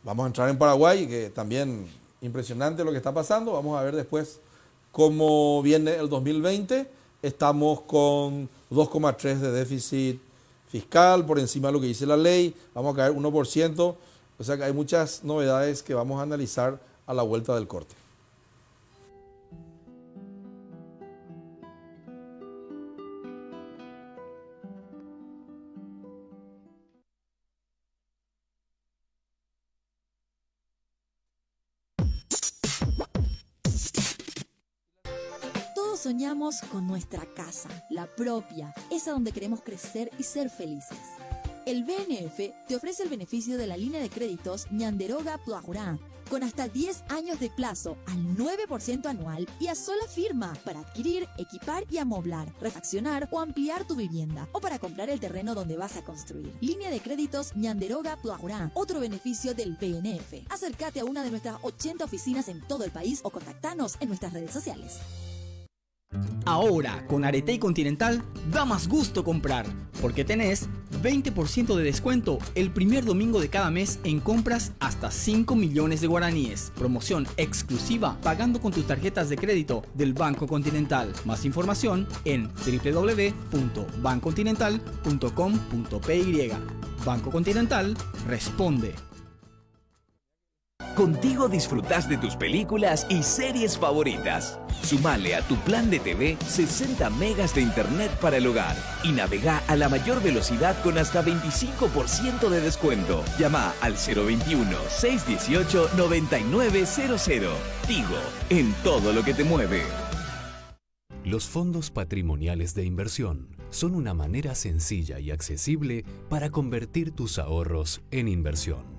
Speaker 1: Vamos a entrar en Paraguay, que también impresionante lo que está pasando. Vamos a ver después cómo viene el 2020. Estamos con 2,3 de déficit fiscal, por encima de lo que dice la ley. Vamos a caer 1%. O sea que hay muchas novedades que vamos a analizar a la vuelta del corte.
Speaker 3: Todos soñamos con nuestra casa, la propia, esa donde queremos crecer y ser felices. El BNF te ofrece el beneficio de la línea de créditos Ñanderoga Plaurá, con hasta 10 años de plazo al 9% anual y a sola firma para adquirir, equipar y amoblar, refaccionar o ampliar tu vivienda o para comprar el terreno donde vas a construir. Línea de créditos Ñanderoga Plaurá, otro beneficio del BNF. Acércate a una de nuestras 80 oficinas en todo el país o contactanos en nuestras redes sociales.
Speaker 4: Ahora, con Aretey Continental, da más gusto comprar, porque tenés 20% de descuento el primer domingo de cada mes en compras hasta 5 millones de guaraníes. Promoción exclusiva pagando con tus tarjetas de crédito del Banco Continental. Más información en www.bancontinental.com.py. Banco Continental responde.
Speaker 5: Contigo disfrutás de tus películas y series favoritas. Sumale a tu plan de TV 60 megas de internet para el hogar y navega a la mayor velocidad con hasta 25% de descuento. Llama al 021-618-9900. Tigo, en todo lo que te mueve.
Speaker 6: Los fondos patrimoniales de inversión son una manera sencilla y accesible para convertir tus ahorros en inversión.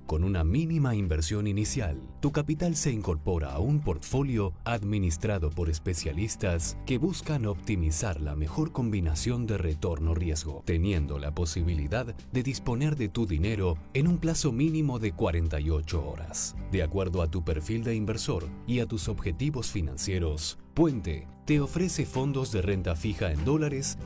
Speaker 6: Con una mínima inversión inicial, tu capital se incorpora a un portfolio administrado por especialistas que buscan optimizar la mejor combinación de retorno-riesgo, teniendo la posibilidad de disponer de tu dinero en un plazo mínimo de 48 horas. De acuerdo a tu perfil de inversor y a tus objetivos financieros, Puente te ofrece fondos de renta fija en dólares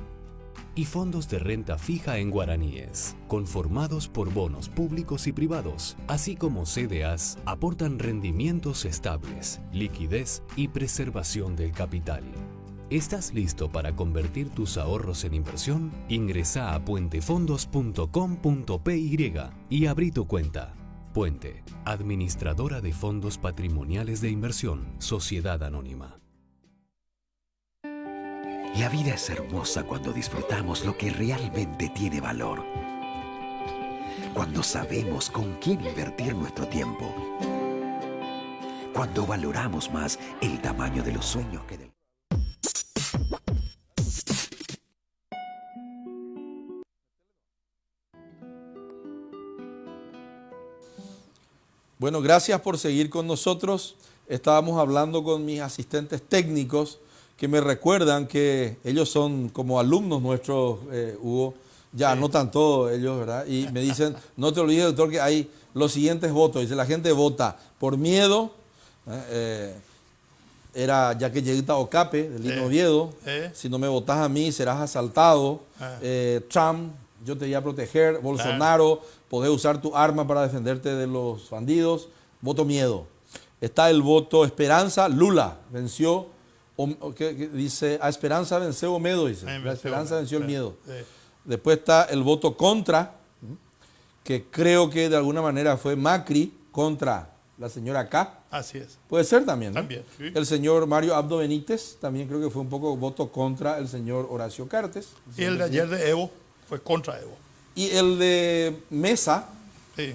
Speaker 6: y fondos de renta fija en guaraníes, conformados por bonos públicos y privados, así como CDAs, aportan rendimientos estables, liquidez y preservación del capital. ¿Estás listo para convertir tus ahorros en inversión? Ingresa a puentefondos.com.py y abrí tu cuenta. Puente, administradora de fondos patrimoniales de inversión, Sociedad Anónima.
Speaker 7: La vida es hermosa cuando disfrutamos lo que realmente tiene valor. Cuando sabemos con quién invertir nuestro tiempo. Cuando valoramos más el tamaño de los sueños que del...
Speaker 1: Bueno, gracias por seguir con nosotros. Estábamos hablando con mis asistentes técnicos que me recuerdan que ellos son como alumnos nuestros, Hugo, ya
Speaker 2: Sí.
Speaker 1: anotan todo ellos, ¿verdad? Y me dicen, no te olvides, doctor, que hay los siguientes votos. Dice, la gente vota por miedo, era ya que lleguita Ocape, del Lino Oviedo, si no me votas a mí serás asaltado, Trump, yo te voy a proteger, Bolsonaro, podés usar tu arma para defenderte de los bandidos, voto miedo. Está el voto esperanza, Lula venció. Que dice, a esperanza venció o miedo, dice. La esperanza venció el miedo. Después está el voto contra, que creo que de alguna manera fue Macri contra la señora K.
Speaker 2: Así es.
Speaker 1: Puede ser también, ¿no?
Speaker 2: También, sí.
Speaker 1: El señor Mario Abdo Benítez, también creo que fue un poco voto contra el señor Horacio Cartes.
Speaker 2: Y el de ayer de Evo fue contra Evo.
Speaker 1: Y el de Mesa,
Speaker 2: Sí.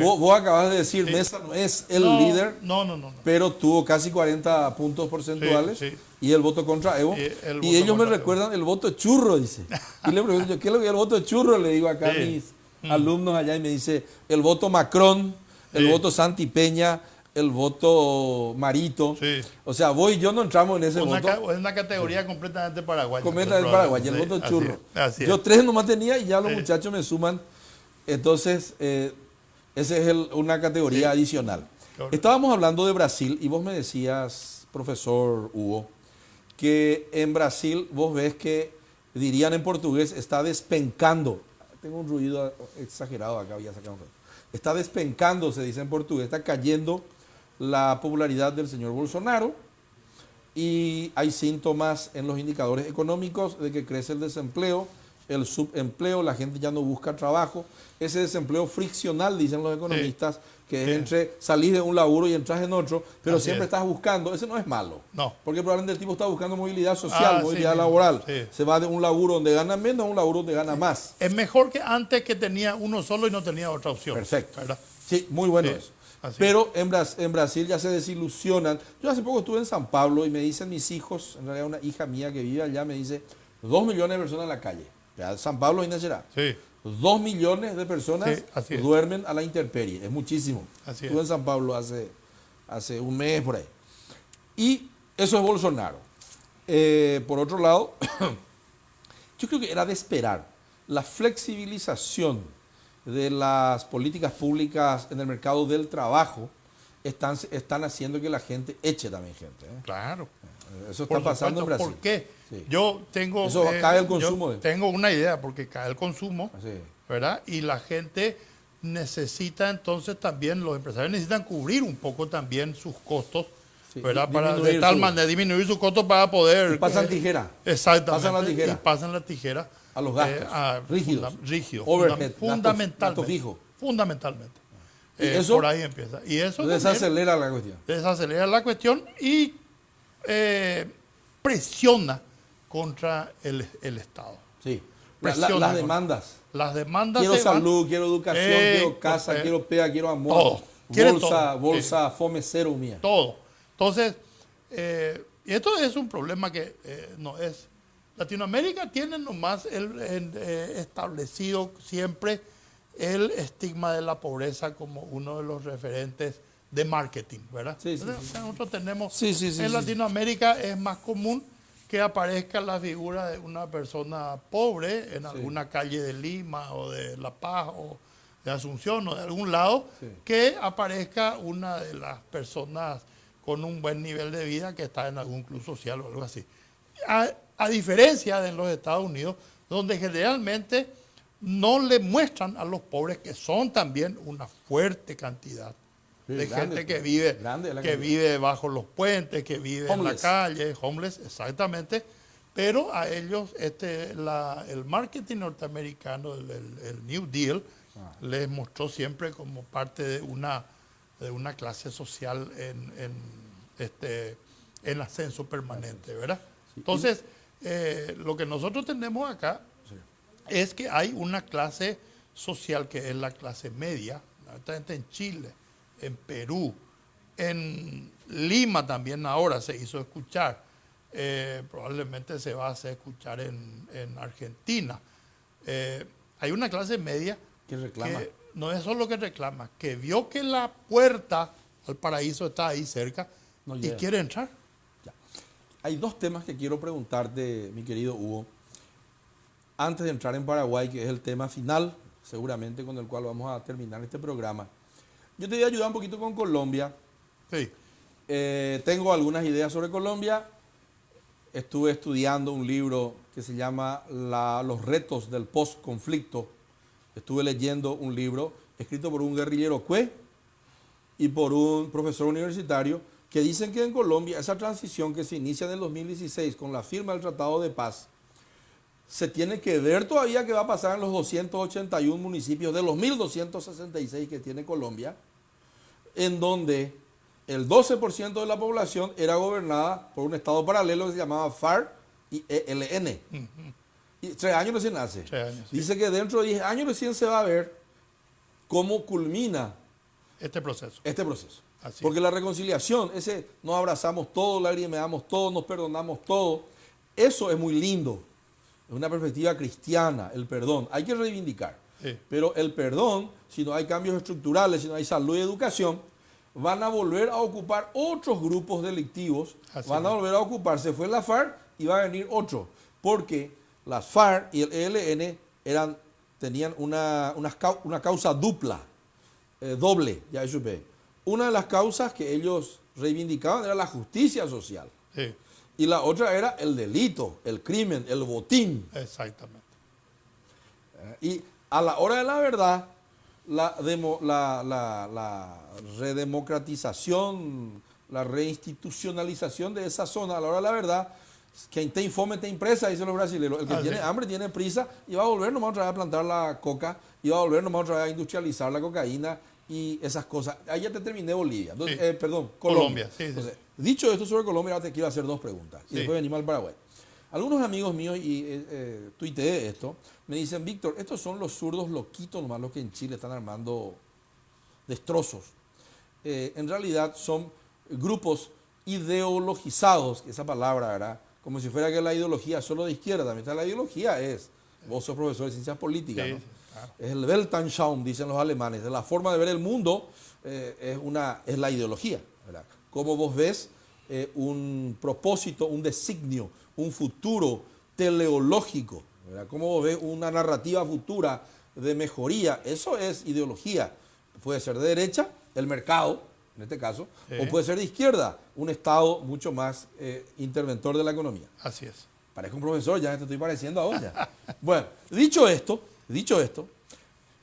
Speaker 1: vos acabas de decir, Mesa no es el líder,
Speaker 2: No.
Speaker 1: pero tuvo casi 40 puntos porcentuales.
Speaker 2: Sí.
Speaker 1: Y el voto contra Evo. Y ellos me recuerdan el voto churro, dice. Y le pregunto yo, ¿qué es lo que es el voto churro? Le digo acá a mis alumnos allá y me dice, el voto Macron, el voto Santi Peña, el voto Marito.
Speaker 2: Sí.
Speaker 1: O sea, vos y yo no entramos en ese voto.
Speaker 2: Es una categoría completamente paraguaya.
Speaker 1: Completamente paraguaya, el voto churro.
Speaker 2: Así es.
Speaker 1: Yo 3 nomás tenía y ya los muchachos me suman. Entonces, esa es una categoría adicional. Correcto. Estábamos hablando de Brasil y vos me decías, profesor Hugo, que en Brasil vos ves que, dirían en portugués, está despencando. Tengo un ruido exagerado acá, voy a sacar un ruido. Está despencando, se dice en portugués, está cayendo la popularidad del señor Bolsonaro y hay síntomas en los indicadores económicos de que crece el desempleo, el subempleo, la gente ya no busca trabajo, ese desempleo friccional, dicen los economistas, que es entre salir de un laburo y entrar en otro, pero
Speaker 2: Así
Speaker 1: siempre
Speaker 2: es.
Speaker 1: estás buscando, ese no es malo,
Speaker 2: No.
Speaker 1: porque probablemente el tipo está buscando movilidad social, movilidad laboral, se va de un laburo donde gana menos a un laburo donde gana más.
Speaker 2: Es mejor que antes, que tenía uno solo y no tenía otra opción.
Speaker 1: Perfecto.
Speaker 2: ¿Verdad?
Speaker 1: Sí, muy bueno eso.
Speaker 2: Así
Speaker 1: Pero en Brasil ya se desilusionan. Yo hace poco estuve en San Pablo y me dicen mis hijos, en realidad una hija mía que vive allá, me dice 2 millones de personas en la calle. Ya, San Pablo y Nacerá.
Speaker 2: Sí.
Speaker 1: 2 millones de personas
Speaker 2: Sí, así es.
Speaker 1: duermen a la intemperie. Es muchísimo.
Speaker 2: Así
Speaker 1: Estuve
Speaker 2: es.
Speaker 1: en San Pablo hace un mes por ahí. Y eso es Bolsonaro. Por otro lado, yo creo que era de esperar la flexibilización de las políticas públicas en el mercado del trabajo están haciendo que la gente eche también gente.
Speaker 2: Claro.
Speaker 1: Eso está
Speaker 2: Por
Speaker 1: pasando en
Speaker 2: supuesto.
Speaker 1: Brasil.
Speaker 2: ¿Por qué?
Speaker 1: Sí.
Speaker 2: Yo tengo...
Speaker 1: Eso cae el
Speaker 2: yo
Speaker 1: consumo.
Speaker 2: tengo una idea, porque cae el consumo,
Speaker 1: Sí.
Speaker 2: ¿verdad? Y la gente necesita entonces también, los empresarios necesitan cubrir un poco también sus costos,
Speaker 1: Sí,
Speaker 2: ¿verdad? Para de
Speaker 1: disminuir
Speaker 2: tal
Speaker 1: su-
Speaker 2: manera disminuir sus costos para poder...
Speaker 1: Y pasan tijera.
Speaker 2: Exactamente.
Speaker 1: Pasan la tijera.
Speaker 2: Y pasan la tijera.
Speaker 1: A los gastos. Rígidos.
Speaker 2: Rígidos.
Speaker 1: Overhead,
Speaker 2: Fundamentalmente.
Speaker 1: gasto fijo.
Speaker 2: Fundamentalmente.
Speaker 1: ¿Y eso?
Speaker 2: Por ahí empieza. Y eso también
Speaker 1: Desacelera la cuestión.
Speaker 2: desacelera la cuestión y presiona contra el Estado.
Speaker 1: Sí.
Speaker 2: Presiona
Speaker 1: Las
Speaker 2: con-
Speaker 1: demandas.
Speaker 2: Las demandas
Speaker 1: Quiero
Speaker 2: se van-
Speaker 1: salud, quiero educación, quiero casa, quiero pega, quiero amor.
Speaker 2: todo. Quiere
Speaker 1: Bolsa,
Speaker 2: todo.
Speaker 1: bolsa, fome cero mía.
Speaker 2: todo. Entonces, y esto es un problema que no es... Latinoamérica tiene nomás establecido siempre el estigma de la pobreza como uno de los referentes de marketing, ¿verdad?
Speaker 1: Sí, sí,
Speaker 2: Entonces,
Speaker 1: sí.
Speaker 2: nosotros tenemos...
Speaker 1: Sí, sí, sí,
Speaker 2: en
Speaker 1: sí.
Speaker 2: Latinoamérica es más común que aparezca la figura de una persona pobre en alguna calle de Lima o de La Paz o de Asunción o de algún lado,
Speaker 1: Sí.
Speaker 2: que aparezca una de las personas con un buen nivel de vida que está en algún club social o algo así. A diferencia de los Estados Unidos, donde generalmente no le muestran a los pobres, que son también una fuerte cantidad
Speaker 1: Sí,
Speaker 2: de
Speaker 1: grande,
Speaker 2: gente que
Speaker 1: pues.
Speaker 2: vive,
Speaker 1: Grande la
Speaker 2: que
Speaker 1: cantidad.
Speaker 2: vive bajo los puentes, que vive en la
Speaker 1: Homeless.
Speaker 2: calle, homeless, exactamente. Pero a ellos el marketing norteamericano, el New Deal, les mostró siempre como parte de una clase social en ascenso permanente, ¿verdad? Entonces, lo que nosotros tenemos acá es que hay una clase social que es la clase media, justamente en Chile, en Perú, en Lima también ahora se hizo escuchar, probablemente se va a hacer escuchar en Argentina. Hay una clase media
Speaker 1: Que reclama.
Speaker 2: que no es solo que reclama, que vio que la puerta al paraíso está ahí cerca
Speaker 1: No
Speaker 2: y
Speaker 1: llega.
Speaker 2: quiere entrar.
Speaker 1: Hay dos temas que quiero preguntarte, mi querido Hugo. Antes de entrar en Paraguay, que es el tema final, seguramente con el cual vamos a terminar este programa. Yo te voy a ayudar un poquito con Colombia.
Speaker 2: Sí,
Speaker 1: Tengo algunas ideas sobre Colombia. Estuve estudiando un libro que se llama Los retos del post-conflicto. Estuve leyendo un libro escrito por un guerrillero cue y por un profesor universitario que dicen que en Colombia esa transición que se inicia en el 2016 con la firma del Tratado de Paz, se tiene que ver todavía qué va a pasar en los 281 municipios de los 1.266 que tiene Colombia, en donde el 12% de la población era gobernada por un estado paralelo que se llamaba FARC y ELN. Y 3 años recién hace.
Speaker 2: 3 años, sí.
Speaker 1: Dice que dentro de 10 años recién se va a ver cómo culmina
Speaker 2: este proceso.
Speaker 1: este proceso.
Speaker 2: Así
Speaker 1: Porque la reconciliación, ese nos abrazamos todos, lagrimeamos todos, nos perdonamos todos, eso es muy lindo. Es una perspectiva cristiana, el perdón. Hay que reivindicar.
Speaker 2: Sí.
Speaker 1: Pero el perdón, si no hay cambios estructurales, si no hay salud y educación, van a volver a ocupar otros grupos delictivos,
Speaker 2: Así
Speaker 1: van a
Speaker 2: es.
Speaker 1: volver a ocupar. Se fue la FARC y va a venir otro. Porque las FARC y el ELN tenían una causa dupla, doble, ya supe. Una de las causas que ellos reivindicaban era la justicia social.
Speaker 2: Sí,
Speaker 1: Y la otra era el delito, el crimen, el botín.
Speaker 2: exactamente.
Speaker 1: Y a la hora de la verdad, la redemocratización, la reinstitucionalización de esa zona, a la hora de la verdad, quien te infome te impresa, dicen los brasileños. El que tiene hambre tiene prisa y va a volver nomás otra vez a plantar la coca, y va a volver nomás otra vez a industrializar la cocaína y esas cosas. Ahí ya te terminé Bolivia. Entonces,
Speaker 2: Sí.
Speaker 1: Perdón,
Speaker 2: Colombia,
Speaker 1: Colombia.
Speaker 2: sí, sí.
Speaker 1: Entonces, dicho esto sobre Colombia, ahora te quiero hacer dos preguntas. Y
Speaker 2: Sí.
Speaker 1: después venimos al Paraguay. Algunos amigos míos, y tuiteé esto, me dicen, Víctor, estos son los zurdos loquitos nomás los que en Chile están armando destrozos. en realidad son grupos ideologizados, esa palabra, ¿verdad? Como si fuera que la ideología solo de izquierda, también está la ideología vos sos profesor de ciencias políticas,
Speaker 2: Sí,
Speaker 1: ¿no?
Speaker 2: sí, claro.
Speaker 1: Es el Weltanschauung, dicen los alemanes, es la forma de ver el mundo, es la ideología, ¿verdad? Cómo vos ves un propósito, un designio, un futuro teleológico, ¿verdad? Cómo vos ves una narrativa futura de mejoría, eso es ideología. Puede ser de derecha, el mercado, en este caso,
Speaker 2: Sí.
Speaker 1: o puede ser de izquierda, un Estado mucho más interventor de la economía.
Speaker 2: Así es.
Speaker 1: Parezco un profesor, ya te estoy pareciendo ahora. Ya. Bueno, dicho esto,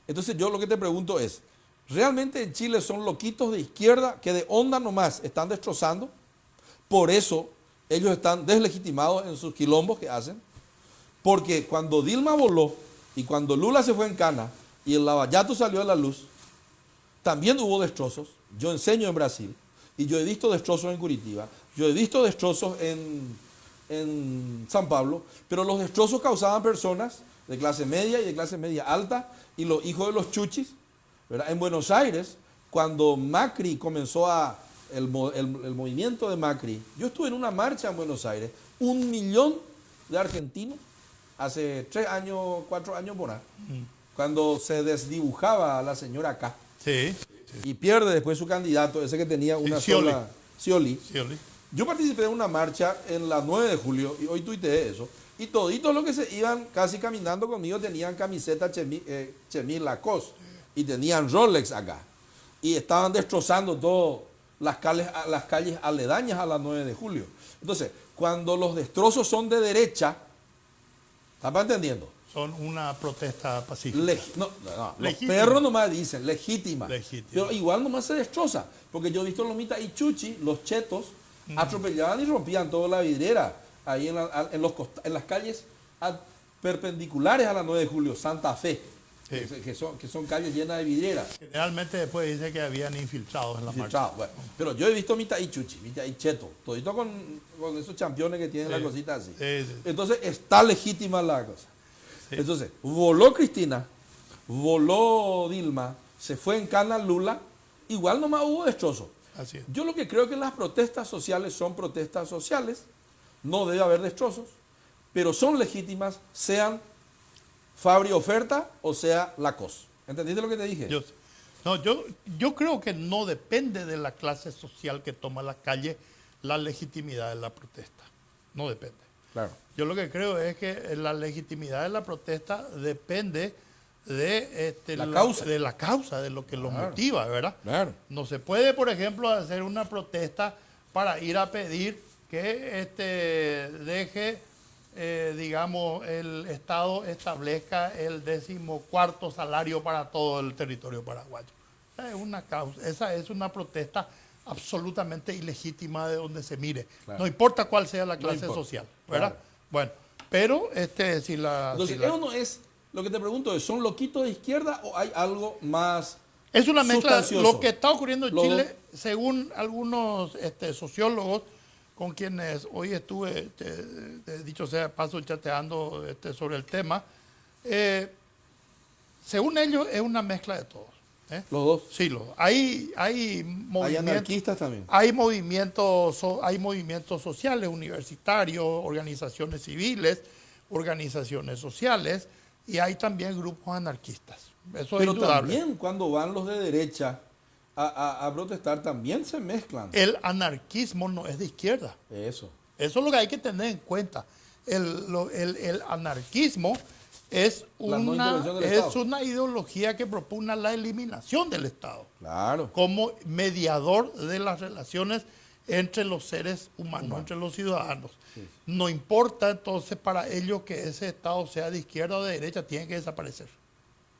Speaker 1: entonces yo lo que te pregunto es, ¿realmente en Chile son loquitos de izquierda que de onda nomás están destrozando? Por eso ellos están deslegitimados en sus quilombos que hacen. Porque cuando Dilma voló y cuando Lula se fue en cana y el Lavallato salió a la luz, también hubo destrozos. Yo enseño en Brasil y yo he visto destrozos en Curitiba, yo he visto destrozos en San Pablo, pero los destrozos causaban personas de clase media y de clase media alta y los hijos de los chuchis, ¿verdad? En Buenos Aires, cuando Macri comenzó el movimiento de Macri, yo estuve en una marcha en Buenos Aires, 1 millón de argentinos, hace 3 años, 4 años por ahí, cuando se desdibujaba a la señora acá.
Speaker 2: Sí.
Speaker 1: Y pierde después su candidato, ese que tenía una
Speaker 2: Scioli.
Speaker 1: sola... Scioli.
Speaker 2: Sí.
Speaker 1: Yo participé en una marcha en la 9 de julio y hoy tuiteé eso. Y toditos los que se iban casi caminando conmigo tenían camiseta Chemis Lacoste y tenían Rolex acá. Y estaban destrozando todas las calles aledañas a la 9 de julio. Entonces, cuando los destrozos son de derecha, ¿estás entendiendo?
Speaker 2: Son una protesta pacífica.
Speaker 1: Los
Speaker 2: Legítima.
Speaker 1: perros nomás dicen, legítima.
Speaker 2: Legítima.
Speaker 1: Pero igual nomás se destroza. Porque yo he visto los Mita y Chuchi, los chetos, atropellaban y rompían toda la vidriera. Ahí en las calles perpendiculares a la 9 de julio, Santa Fe.
Speaker 2: Sí.
Speaker 1: Que son calles llenas de vidrieras.
Speaker 2: Generalmente después dice que habían infiltrados en la marcha.
Speaker 1: Bueno, pero yo he visto Mita y Chuchi, Mita y Cheto, todito con esos championes que tienen
Speaker 2: Sí.
Speaker 1: la cosita así.
Speaker 2: Sí.
Speaker 1: Entonces está legítima la cosa.
Speaker 2: Sí.
Speaker 1: Entonces, voló Cristina, voló Dilma, se fue en cana Lula, igual nomás hubo destrozos.
Speaker 2: Así es.
Speaker 1: Yo lo que creo es que las protestas sociales son protestas sociales, no debe haber destrozos, pero son legítimas, sean Fabri Oferta o sea Lacoste. ¿Entendiste lo que te dije?
Speaker 2: Yo creo que no depende de la clase social que toma la calle la legitimidad de la protesta. No depende.
Speaker 1: Claro.
Speaker 2: Yo lo que creo es que la legitimidad de la protesta depende de la causa, de lo que los
Speaker 1: Claro.
Speaker 2: motiva, ¿verdad?
Speaker 1: Claro.
Speaker 2: No se puede, por ejemplo, hacer una protesta para ir a pedir que deje, digamos, el Estado establezca el 14º salario para todo el territorio paraguayo. Esa es una causa, esa es una protesta absolutamente ilegítima de donde se mire.
Speaker 1: Claro.
Speaker 2: No importa cuál sea la
Speaker 1: No
Speaker 2: clase
Speaker 1: importa.
Speaker 2: social, ¿verdad?
Speaker 1: Claro.
Speaker 2: Bueno, pero si la...
Speaker 1: Entonces,
Speaker 2: si la-
Speaker 1: eso no es, lo que te pregunto es, ¿son loquitos de izquierda o hay algo más
Speaker 2: Es una mezcla.
Speaker 1: sustancioso?
Speaker 2: Lo que está ocurriendo en
Speaker 1: Los
Speaker 2: Chile,
Speaker 1: dos.
Speaker 2: según algunos sociólogos con quienes hoy estuve, dicho sea de paso, chateando sobre el tema, según ellos es una mezcla de todos. ¿eh?
Speaker 1: Los dos.
Speaker 2: Sí, hay
Speaker 1: Hay
Speaker 2: movimientos.
Speaker 1: anarquistas también.
Speaker 2: Hay movimientos sociales, universitarios, organizaciones civiles, organizaciones sociales, y hay también grupos anarquistas. Eso es
Speaker 1: Pero
Speaker 2: indudable.
Speaker 1: también cuando van los de derecha a protestar, también se mezclan.
Speaker 2: El anarquismo no es de izquierda.
Speaker 1: Eso.
Speaker 2: Eso es lo que hay que tener en cuenta. El anarquismo es
Speaker 1: La no intervención del Estado.
Speaker 2: una ideología que propugna la eliminación del Estado
Speaker 1: Claro.
Speaker 2: como mediador de las relaciones entre los seres humanos, entre los ciudadanos. No importa entonces para ellos que ese Estado sea de izquierda o de derecha, tiene que desaparecer.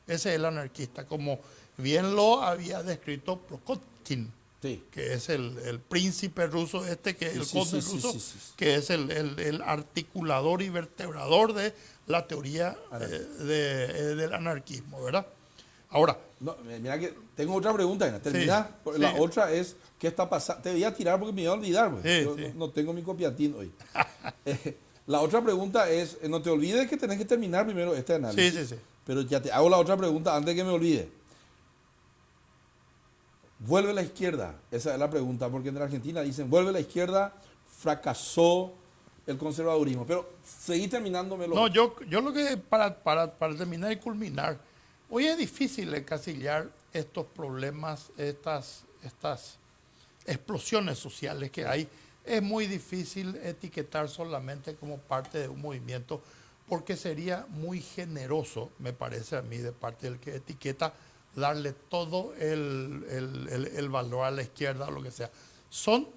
Speaker 2: Ese es el anarquista, como bien lo había descrito Prokotkin,
Speaker 1: Sí.
Speaker 2: que es el príncipe ruso que es el conde ruso,
Speaker 1: sí.
Speaker 2: que es el articulador y vertebrador de la teoría del anarquismo, ¿verdad? Ahora,
Speaker 1: No, mira que tengo otra pregunta, Ana. Termina.
Speaker 2: Sí.
Speaker 1: La otra es, ¿qué está pasando? Te voy a tirar porque me iba a olvidar. Pues.
Speaker 2: Sí,
Speaker 1: Yo
Speaker 2: sí.
Speaker 1: no tengo mi copiatín hoy. La otra pregunta es, no te olvides que tenés que terminar primero este análisis.
Speaker 2: sí.
Speaker 1: Pero ya te hago la otra pregunta antes que me olvide. Vuelve la izquierda, esa es la pregunta, porque en la Argentina dicen, vuelve la izquierda, fracasó el conservadurismo. Pero seguí terminándomelo.
Speaker 2: No, yo lo que, para terminar y culminar, hoy es difícil encasillar estos problemas, estas explosiones sociales que hay. Es muy difícil etiquetar solamente como parte de un movimiento, porque sería muy generoso, me parece a mí, de parte del que etiqueta, darle todo el valor a la izquierda o lo que sea. Son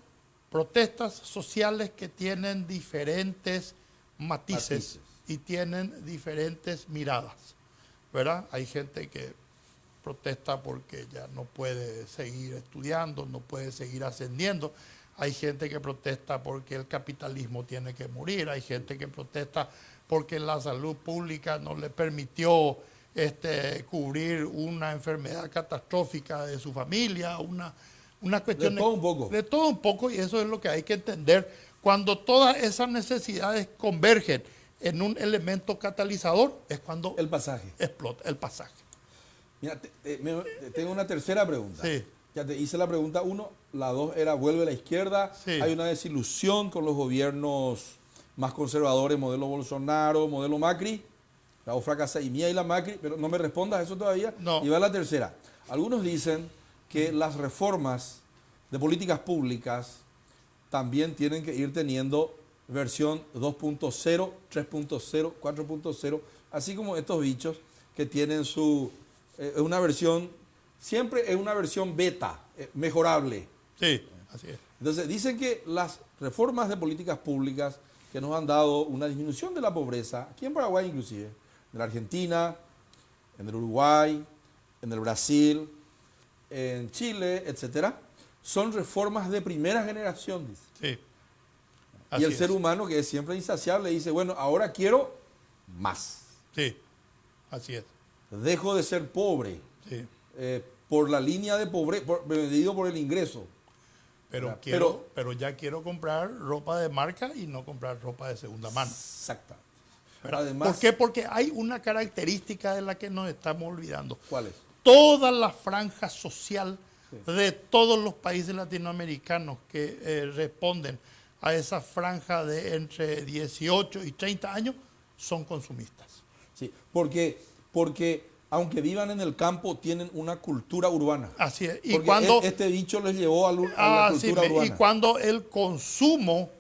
Speaker 2: protestas sociales que tienen diferentes matices y tienen diferentes miradas, ¿verdad? Hay gente que protesta porque ya no puede seguir estudiando, no puede seguir ascendiendo. Hay gente que protesta porque el capitalismo tiene que morir. Hay gente que protesta porque la salud pública no le permitió cubrir una enfermedad catastrófica de su familia, una cuestión
Speaker 1: de todo un poco.
Speaker 2: De todo un poco, y eso es lo que hay que entender. Cuando todas esas necesidades convergen en un elemento catalizador, es cuando
Speaker 1: El pasaje.
Speaker 2: explota el pasaje.
Speaker 1: Mira, tengo una tercera pregunta.
Speaker 2: Sí.
Speaker 1: Ya te hice la pregunta 1, la 2 era vuelve a la izquierda.
Speaker 2: Sí.
Speaker 1: Hay una desilusión con los gobiernos más conservadores, modelo Bolsonaro, modelo Macri. La O fracasa y mía y la Macri, pero no me respondas eso todavía.
Speaker 2: No.
Speaker 1: Y va la tercera. Algunos dicen que las reformas de políticas públicas también tienen que ir teniendo versión 2.0, 3.0, 4.0, así como estos bichos que tienen una versión, siempre es una versión beta, mejorable.
Speaker 2: Sí, así es.
Speaker 1: Entonces dicen que las reformas de políticas públicas que nos han dado una disminución de la pobreza, aquí en Paraguay inclusive, en la Argentina, en el Uruguay, en el Brasil, en Chile, etcétera, son reformas de primera generación, dice.
Speaker 2: Sí.
Speaker 1: Y
Speaker 2: Así
Speaker 1: el
Speaker 2: es.
Speaker 1: ser humano, que es siempre insaciable, dice, bueno, ahora quiero más.
Speaker 2: Sí, así es.
Speaker 1: Dejo de ser pobre
Speaker 2: Sí.
Speaker 1: por la línea de pobreza, medido por el ingreso.
Speaker 2: Pero,
Speaker 1: Pero-
Speaker 2: pero ya quiero comprar ropa de marca y no comprar ropa de segunda mano.
Speaker 1: Exactamente.
Speaker 2: ¿Verdad?
Speaker 1: Además,
Speaker 2: ¿Por qué? Porque hay una característica de la que nos estamos olvidando.
Speaker 1: ¿cuál es?
Speaker 2: Toda la franja social de todos los países latinoamericanos que responden a esa franja de entre 18 y 30 años son consumistas.
Speaker 1: Sí, porque aunque vivan en el campo, tienen una cultura urbana.
Speaker 2: Así es. Y
Speaker 1: Porque
Speaker 2: cuando,
Speaker 1: este bicho les llevó a la
Speaker 2: así
Speaker 1: cultura
Speaker 2: me- y
Speaker 1: urbana.
Speaker 2: cuando el consumo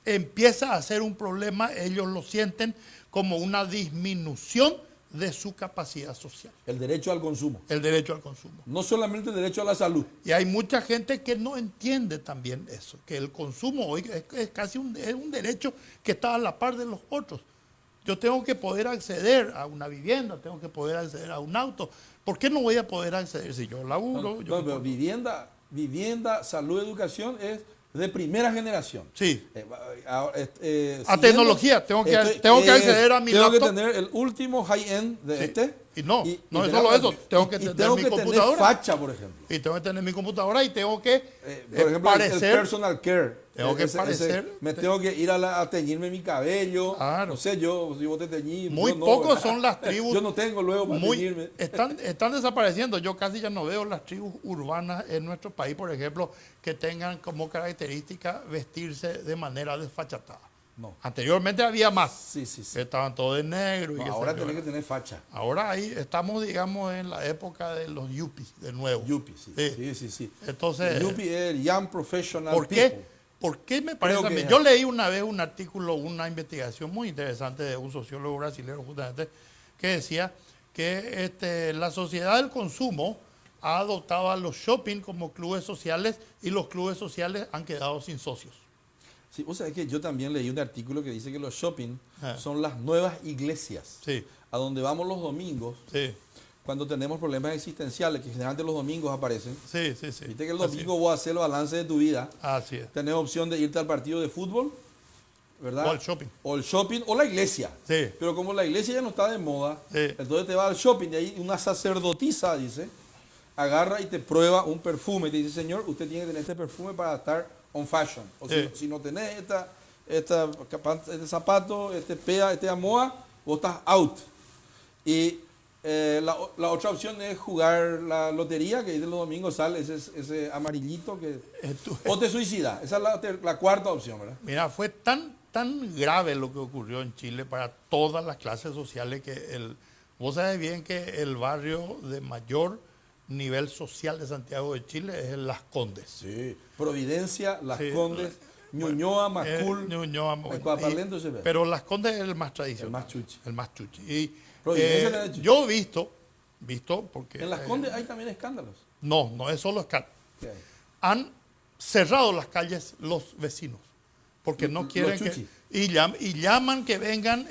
Speaker 2: empieza a ser un problema, ellos lo sienten como una disminución de su capacidad social,
Speaker 1: El derecho al consumo.
Speaker 2: el derecho al consumo.
Speaker 1: No solamente el derecho a la salud.
Speaker 2: Y hay mucha gente que no entiende también eso, que el consumo hoy es casi es un derecho que está a la par de los otros. Yo tengo que poder acceder a una vivienda, tengo que poder acceder a un auto. ¿Por qué no voy a poder acceder si yo laburo?
Speaker 1: No,
Speaker 2: yo
Speaker 1: pero vivienda, salud, educación es de primera generación.
Speaker 2: Sí.
Speaker 1: A
Speaker 2: A tecnología, tengo que acceder a mi
Speaker 1: Tengo
Speaker 2: laptop.
Speaker 1: que tener el último high-end de
Speaker 2: Sí. Y no es
Speaker 1: tener
Speaker 2: solo eso, tengo que tener mi computadora.
Speaker 1: facha, por ejemplo.
Speaker 2: Y tengo que tener mi computadora y tengo que
Speaker 1: Por ejemplo, el
Speaker 2: parecer.
Speaker 1: personal care.
Speaker 2: Tengo que parecer-
Speaker 1: me tengo que ir a teñirme mi cabello.
Speaker 2: Claro.
Speaker 1: No sé, si vos te teñís.
Speaker 2: Muy
Speaker 1: yo no,
Speaker 2: pocos
Speaker 1: ¿verdad?
Speaker 2: son las tribus.
Speaker 1: Yo no tengo luego para teñirme.
Speaker 2: Están desapareciendo. Yo casi ya no veo las tribus urbanas en nuestro país, por ejemplo, que tengan como característica vestirse de manera desfachatada.
Speaker 1: No.
Speaker 2: Anteriormente había más.
Speaker 1: Sí, sí, sí.
Speaker 2: Que estaban todos de negro.
Speaker 1: No,
Speaker 2: qué sé
Speaker 1: ahora
Speaker 2: yo.
Speaker 1: tenés que tener facha.
Speaker 2: Ahora ahí estamos, digamos, en la época de los yuppies, de nuevo.
Speaker 1: Yuppie, sí.
Speaker 2: Sí.
Speaker 1: Sí.
Speaker 2: Entonces,
Speaker 1: Yuppie es el Young Professional
Speaker 2: ¿por
Speaker 1: People.
Speaker 2: qué? ¿Por qué me parece
Speaker 1: Creo
Speaker 2: a mí?
Speaker 1: que-
Speaker 2: Yo leí una vez un artículo, una investigación muy interesante de un sociólogo brasileño justamente, que decía que la sociedad del consumo ha adoptado a los shopping como clubes sociales y los clubes sociales han quedado sin socios.
Speaker 1: Sí, vos sabés que yo también leí un artículo que dice que los shopping
Speaker 2: Ah.
Speaker 1: son las nuevas iglesias.
Speaker 2: Sí,
Speaker 1: A donde vamos los domingos,
Speaker 2: sí,
Speaker 1: cuando tenemos problemas existenciales, que generalmente los domingos aparecen.
Speaker 2: sí.
Speaker 1: Viste que el
Speaker 2: Así
Speaker 1: domingo vos haces el balance de tu vida.
Speaker 2: Así es.
Speaker 1: Tenés opción de irte al partido de fútbol, ¿verdad?
Speaker 2: O al shopping.
Speaker 1: O el shopping o la iglesia.
Speaker 2: Sí.
Speaker 1: Pero como la iglesia ya no está de moda,
Speaker 2: Sí.
Speaker 1: entonces te va al shopping y ahí una sacerdotisa, dice, agarra y te prueba un perfume y te dice, señor, usted tiene que tener este perfume para estar on fashion. O
Speaker 2: Sí.
Speaker 1: si no tenés este zapato, este pea, este amoa, vos estás out. Y La otra opción es jugar la lotería, que ahí de los domingos sale ese amarillito que... O te suicida. Esa es la cuarta opción, ¿verdad?
Speaker 2: Mira, fue tan grave lo que ocurrió en Chile para todas las clases sociales que vos sabés bien que el barrio de mayor nivel social de Santiago de Chile es Las Condes.
Speaker 1: Sí. Providencia, Las
Speaker 2: Sí.
Speaker 1: Condes, Ñuñoa, Macul,
Speaker 2: Ñuñoa,
Speaker 1: Cuapalento se ve.
Speaker 2: pero Las Condes es el más tradicional.
Speaker 1: El más chuchi.
Speaker 2: El más chuchi. Y
Speaker 1: Providencia le ha hecho.
Speaker 2: yo he visto, porque...
Speaker 1: En Las Condes hay también escándalos.
Speaker 2: No es solo escándalo.
Speaker 1: ¿Qué hay?
Speaker 2: Han cerrado las calles los vecinos porque no
Speaker 1: Los
Speaker 2: quieren
Speaker 1: chuchis.
Speaker 2: y llaman que vengan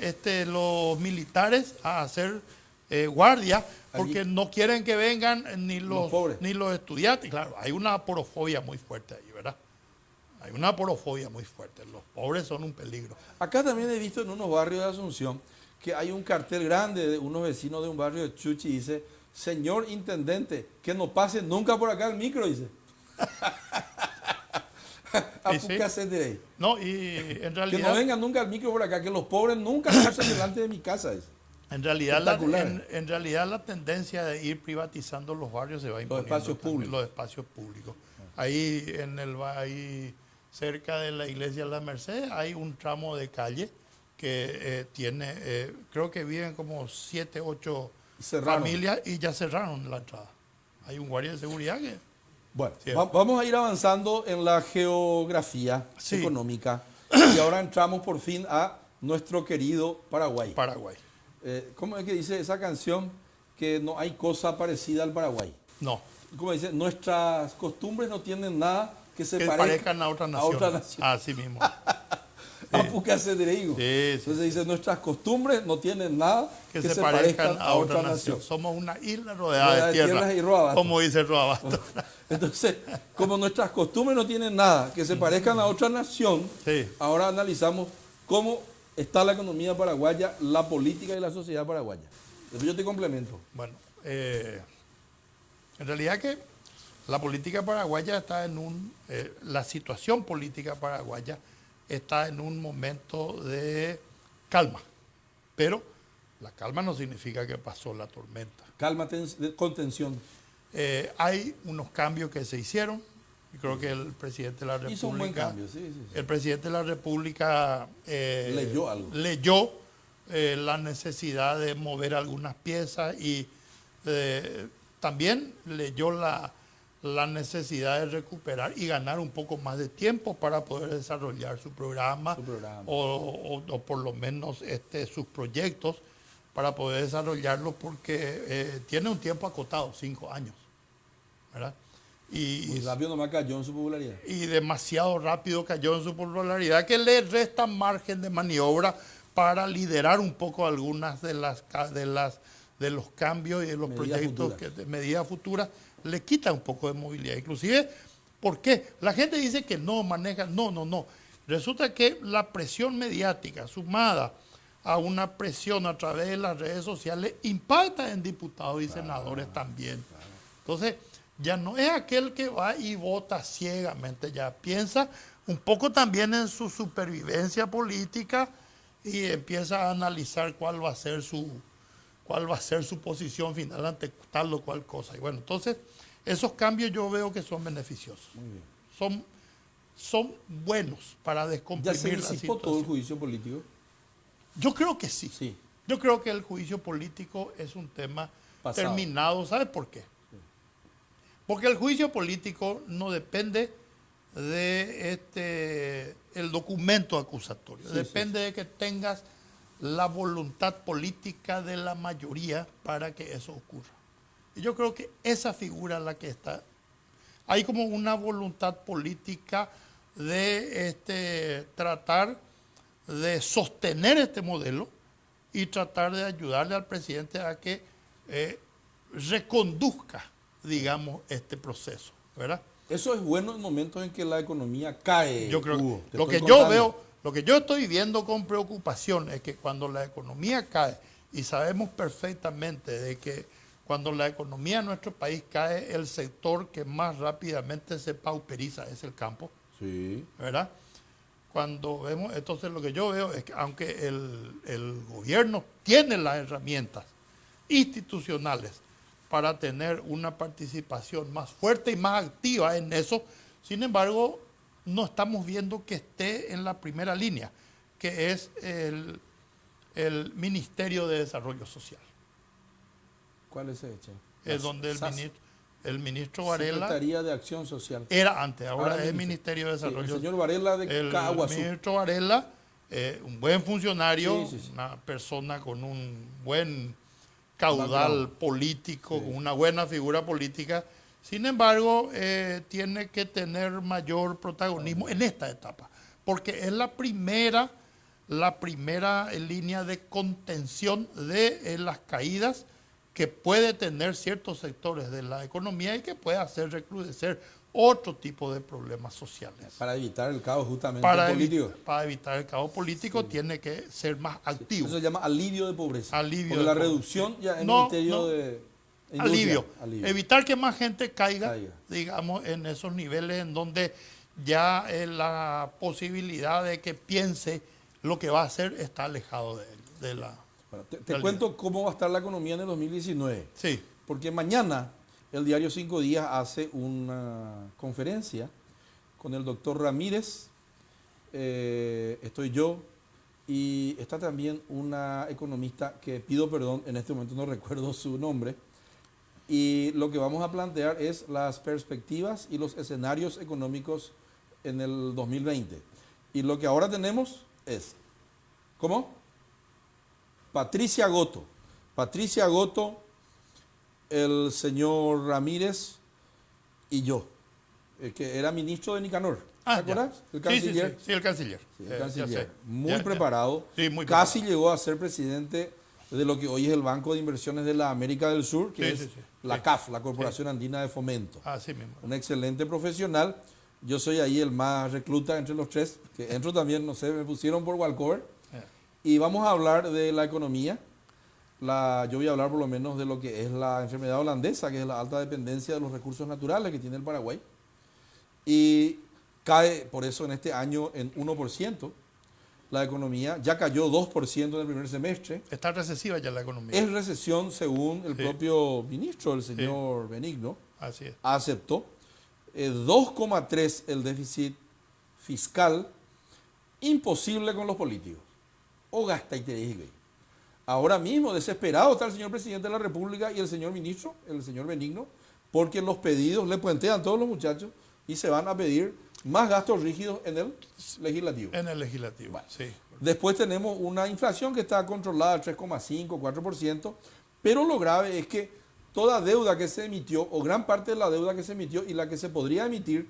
Speaker 2: los militares a hacer guardia porque
Speaker 1: Allí.
Speaker 2: no quieren que vengan ni
Speaker 1: Los pobres.
Speaker 2: ni los estudiantes. Claro, hay una aporofobia muy fuerte ahí, ¿verdad? Hay una aporofobia muy fuerte. Los pobres son un peligro.
Speaker 1: Acá también he visto en unos barrios de Asunción que hay un cartel grande de unos vecinos de un barrio de Chuchi y dice: señor intendente, que no pase nunca por acá el micro, dice.
Speaker 2: Y sí. No, y en
Speaker 1: Que no
Speaker 2: realidad...
Speaker 1: vengan nunca al micro por acá, que los pobres nunca pasen delante de mi casa, dice.
Speaker 2: En realidad,
Speaker 1: Espectacular.
Speaker 2: en realidad la tendencia de ir privatizando los barrios se va imponiendo.
Speaker 1: espacios
Speaker 2: también,
Speaker 1: públicos.
Speaker 2: Los espacios públicos. Ahí, ahí cerca de la iglesia de la Merced hay un tramo de calle que tiene, creo que viven como 7, 8
Speaker 1: Cerraron.
Speaker 2: familias y ya cerraron la entrada. Hay un guardia de seguridad que...
Speaker 1: Bueno,
Speaker 2: Sí.
Speaker 1: vamos a ir avanzando en la geografía
Speaker 2: Sí.
Speaker 1: económica y ahora entramos por fin a nuestro querido Paraguay.
Speaker 2: Paraguay.
Speaker 1: ¿Cómo es que dice esa canción? Que no hay cosa parecida al Paraguay.
Speaker 2: No,
Speaker 1: Como dice, nuestras costumbres no tienen nada que se
Speaker 2: que
Speaker 1: parezca
Speaker 2: parezcan a otra nación.
Speaker 1: otra nación.
Speaker 2: Así mismo.
Speaker 1: Apuca se direigo.
Speaker 2: Sí, sí.
Speaker 1: Entonces dice, nuestras costumbres no tienen nada
Speaker 2: Que se parezcan a otra nación. Somos una isla rodeada de tierra.
Speaker 1: tierras y roabasto.
Speaker 2: Como dice Roabasto.
Speaker 1: Entonces, como nuestras costumbres no tienen nada que se parezcan a otra nación,
Speaker 2: Sí.
Speaker 1: ahora analizamos cómo está la economía paraguaya, la política y la sociedad paraguaya. Después yo te complemento.
Speaker 2: Bueno, en realidad que la política paraguaya está la situación política paraguaya está en un momento de calma, pero la calma no significa que pasó la tormenta.
Speaker 1: Calma, contención.
Speaker 2: Hay unos cambios que se hicieron, y creo que el presidente de la República...
Speaker 1: Hizo un buen cambio, sí.
Speaker 2: El presidente de la República
Speaker 1: Leyó algo.
Speaker 2: leyó la necesidad de mover algunas piezas y también leyó la necesidad de recuperar y ganar un poco más de tiempo para poder desarrollar su programa, o por lo menos sus proyectos para poder desarrollarlos porque tiene un tiempo acotado, 5 años, ¿verdad?
Speaker 1: Muy rápido nomás cayó en su popularidad.
Speaker 2: Y demasiado rápido cayó en su popularidad, que le resta margen de maniobra para liderar un poco algunas de los cambios y de los
Speaker 1: Medidas
Speaker 2: proyectos,
Speaker 1: futuras.
Speaker 2: de medidas futuras, le quita un poco de movilidad. Inclusive, ¿por qué? La gente dice que no maneja, no. Resulta que la presión mediática sumada a una presión a través de las redes sociales impacta en diputados y senadores también. Entonces, ya no es aquel que va y vota ciegamente, ya piensa un poco también en su supervivencia política y empieza a analizar cuál va a ser su posición final ante tal o cual cosa. Y bueno, entonces, esos cambios yo veo que son beneficiosos.
Speaker 1: Muy bien.
Speaker 2: Son buenos para
Speaker 1: ¿Ya
Speaker 2: descomprimir
Speaker 1: se
Speaker 2: la
Speaker 1: disipó
Speaker 2: situación.
Speaker 1: todo el juicio político?
Speaker 2: Yo creo que sí.
Speaker 1: Sí.
Speaker 2: Yo creo que el juicio político es un tema
Speaker 1: Pasado.
Speaker 2: terminado. ¿Sabes por qué? Porque el juicio político no depende de el documento acusatorio.
Speaker 1: Sí,
Speaker 2: Depende de que tengas la voluntad política de la mayoría para que eso ocurra. Y yo creo que esa figura es la que está. Hay como una voluntad política de tratar de sostener este modelo y tratar de ayudarle al presidente a que reconduzca, digamos, este proceso, ¿verdad?
Speaker 1: Eso es bueno en momentos en que la economía cae.
Speaker 2: Yo creo
Speaker 1: Hugo,
Speaker 2: que
Speaker 1: te
Speaker 2: lo
Speaker 1: estoy
Speaker 2: que yo
Speaker 1: contando.
Speaker 2: veo, lo que yo estoy viendo con preocupación es que cuando la economía cae, y sabemos perfectamente de que cuando la economía en nuestro país cae, el sector que más rápidamente se pauperiza es el campo,
Speaker 1: Sí.
Speaker 2: ¿verdad? Cuando vemos, entonces lo que yo veo es que aunque el gobierno tiene las herramientas institucionales para tener una participación más fuerte y más activa en eso. Sin embargo, no estamos viendo que esté en la primera línea, que es el Ministerio de Desarrollo Social.
Speaker 1: ¿Cuál es ese?
Speaker 2: Es donde el ministro Varela...
Speaker 1: Secretaría de Acción Social.
Speaker 2: Era antes, ahora es Ministerio de Desarrollo
Speaker 1: Sí,
Speaker 2: Social.
Speaker 1: el señor Varela de
Speaker 2: El
Speaker 1: Caguazú.
Speaker 2: ministro Varela, un buen funcionario,
Speaker 1: Sí, sí, sí.
Speaker 2: una persona con un buen caudal político, con una buena figura política. Sin embargo, tiene que tener mayor protagonismo en esta etapa, porque es la primera línea de contención de las caídas que puede tener ciertos sectores de la economía y que puede hacer recrudecer otro tipo de problemas sociales.
Speaker 1: Para evitar el caos justamente
Speaker 2: Para
Speaker 1: político.
Speaker 2: evitar el caos político tiene que ser más activo.
Speaker 1: Eso se llama alivio de pobreza.
Speaker 2: Alivio
Speaker 1: Porque
Speaker 2: de
Speaker 1: la
Speaker 2: pobreza.
Speaker 1: reducción ya en
Speaker 2: No,
Speaker 1: el Ministerio
Speaker 2: no.
Speaker 1: de Industria.
Speaker 2: Alivio. Evitar que más gente caiga,
Speaker 1: Caiga.
Speaker 2: digamos, en esos niveles en donde ya la posibilidad de que piense lo que va a hacer está alejado de la...
Speaker 1: Bueno, te
Speaker 2: Alivio.
Speaker 1: cuento cómo va a estar la economía en el 2019.
Speaker 2: Sí,
Speaker 1: Porque mañana el diario 5 Días hace una conferencia con el doctor Ramírez, estoy yo, y está también una economista que pido perdón, en este momento no recuerdo su nombre, y lo que vamos a plantear es las perspectivas y los escenarios económicos en el 2020. Y lo que ahora tenemos es, ¿cómo? Patricia Goto, el señor Ramírez y yo, el que era ministro de Nicanor. ¿Te acuerdas? El canciller.
Speaker 2: Sí, el canciller.
Speaker 1: Sí, el
Speaker 2: Ya
Speaker 1: canciller.
Speaker 2: sé.
Speaker 1: Muy
Speaker 2: Ya.
Speaker 1: preparado.
Speaker 2: Sí, muy
Speaker 1: Casi
Speaker 2: preparado.
Speaker 1: llegó a ser presidente de lo que hoy es el Banco de Inversiones de la América del Sur, que
Speaker 2: Sí,
Speaker 1: es
Speaker 2: sí, sí.
Speaker 1: la
Speaker 2: Sí.
Speaker 1: CAF, la Corporación Andina de Fomento.
Speaker 2: Así mismo.
Speaker 1: Un excelente profesional. Yo soy ahí el más recluta entre los tres, que entro también, no sé, me pusieron por Walcover. Y vamos a hablar de la economía. Yo voy a hablar por lo menos de lo que es la enfermedad holandesa, que es la alta dependencia de los recursos naturales que tiene el Paraguay. Y cae por eso en este año en 1%. La economía ya cayó 2% en el primer semestre.
Speaker 2: Está recesiva ya la economía.
Speaker 1: Es recesión según el
Speaker 2: Sí.
Speaker 1: propio ministro, el señor Benigno,
Speaker 2: Así es.
Speaker 1: aceptó. 2,3 el déficit fiscal, imposible con los políticos. O gasta y te dije. Ahora mismo, desesperado está el señor presidente de la República y el señor ministro, el señor Benigno, porque los pedidos le puentean todos los muchachos y se van a pedir más gastos rígidos en el legislativo.
Speaker 2: En el legislativo. Sí.
Speaker 1: Después tenemos una inflación que está controlada al 3,5, 4%, pero lo grave es que toda deuda que se emitió, o gran parte de la deuda que se emitió y la que se podría emitir,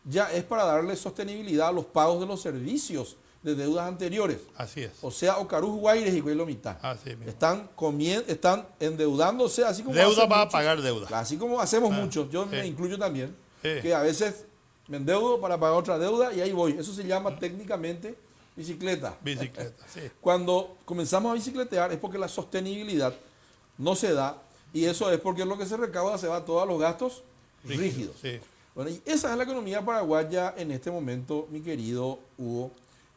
Speaker 1: ya es para darle sostenibilidad a los pagos de los servicios de deudas anteriores.
Speaker 2: Así es.
Speaker 1: O sea, Ocarus Guaires y Cuelo Mitad.
Speaker 2: Así mismo.
Speaker 1: Están endeudándose así como
Speaker 2: Deuda
Speaker 1: hacen
Speaker 2: va a
Speaker 1: muchos.
Speaker 2: pagar deuda.
Speaker 1: Así como hacemos
Speaker 2: Ah,
Speaker 1: muchos, yo
Speaker 2: sí.
Speaker 1: me incluyo también,
Speaker 2: Sí.
Speaker 1: que a veces me endeudo para pagar otra deuda y ahí voy. Eso se llama técnicamente bicicleta.
Speaker 2: Bicicleta, sí.
Speaker 1: Cuando comenzamos a bicicletear es porque la sostenibilidad no se da y eso es porque lo que se recauda se va a todos los gastos rígidos.
Speaker 2: Sí.
Speaker 1: Bueno, y esa es la economía paraguaya en este momento, mi querido Hugo.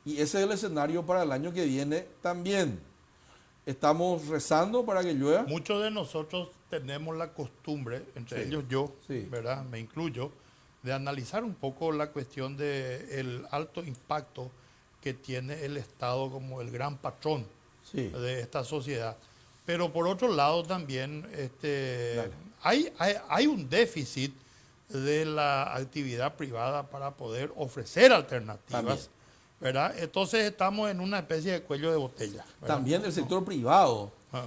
Speaker 1: Y ese es el escenario para el año que viene también. Estamos rezando para que llueva.
Speaker 2: Muchos de nosotros tenemos la costumbre, entre
Speaker 1: Sí.
Speaker 2: ellos yo,
Speaker 1: Sí.
Speaker 2: ¿verdad? Me incluyo, de analizar un poco la cuestión del alto impacto que tiene el Estado como el gran patrón
Speaker 1: Sí.
Speaker 2: de esta sociedad. Pero por otro lado también
Speaker 1: Dale.
Speaker 2: hay un déficit de la actividad privada para poder ofrecer alternativas,
Speaker 1: También.
Speaker 2: ¿verdad? Entonces estamos en una especie de cuello de botella, ¿verdad?
Speaker 1: También el sector privado
Speaker 2: Ah.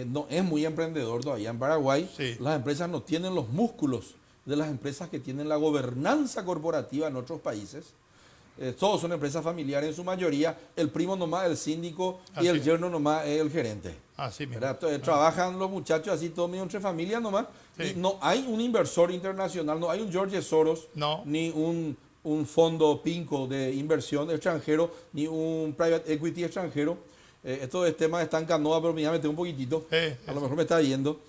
Speaker 1: no es muy emprendedor todavía en Paraguay.
Speaker 2: Sí.
Speaker 1: Las empresas no tienen los músculos de las empresas que tienen la gobernanza corporativa en otros países. Todos son empresas familiares en su mayoría. El primo nomás es el síndico y
Speaker 2: Así
Speaker 1: el
Speaker 2: es.
Speaker 1: yerno nomás es el gerente.
Speaker 2: Así mismo.
Speaker 1: ¿Verdad? Trabajan los muchachos así, todos medio entre familias nomás.
Speaker 2: Sí.
Speaker 1: Y no hay un inversor internacional, no hay un George Soros,
Speaker 2: No.
Speaker 1: ni un fondo pinco de inversión extranjero, ni un private equity extranjero. Estos temas están canoa, pero mira, me tengo un poquitito. A lo mejor me está viendo.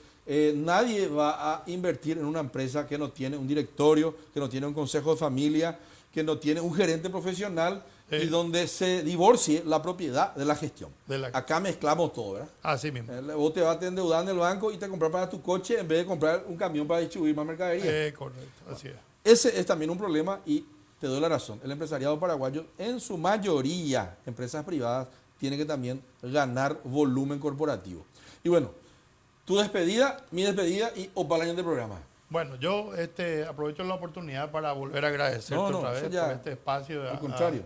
Speaker 1: Nadie va a invertir en una empresa que no tiene un directorio, que no tiene un consejo de familia, que no tiene un gerente profesional y donde se divorcie la propiedad de la gestión. Acá mezclamos todo, ¿verdad?
Speaker 2: Así mismo.
Speaker 1: Vos te vas a endeudar en el banco y te compras para tu coche en vez de comprar un camión para distribuir más mercadería.
Speaker 2: Correcto, así es.
Speaker 1: Ese es también un problema y te doy la razón. El empresariado paraguayo, en su mayoría, empresas privadas, tiene que también ganar volumen corporativo. Y bueno, tu despedida, mi despedida y para el año del programa.
Speaker 2: Bueno, yo aprovecho la oportunidad para volver a agradecerte otra vez por este espacio.
Speaker 1: Al contrario.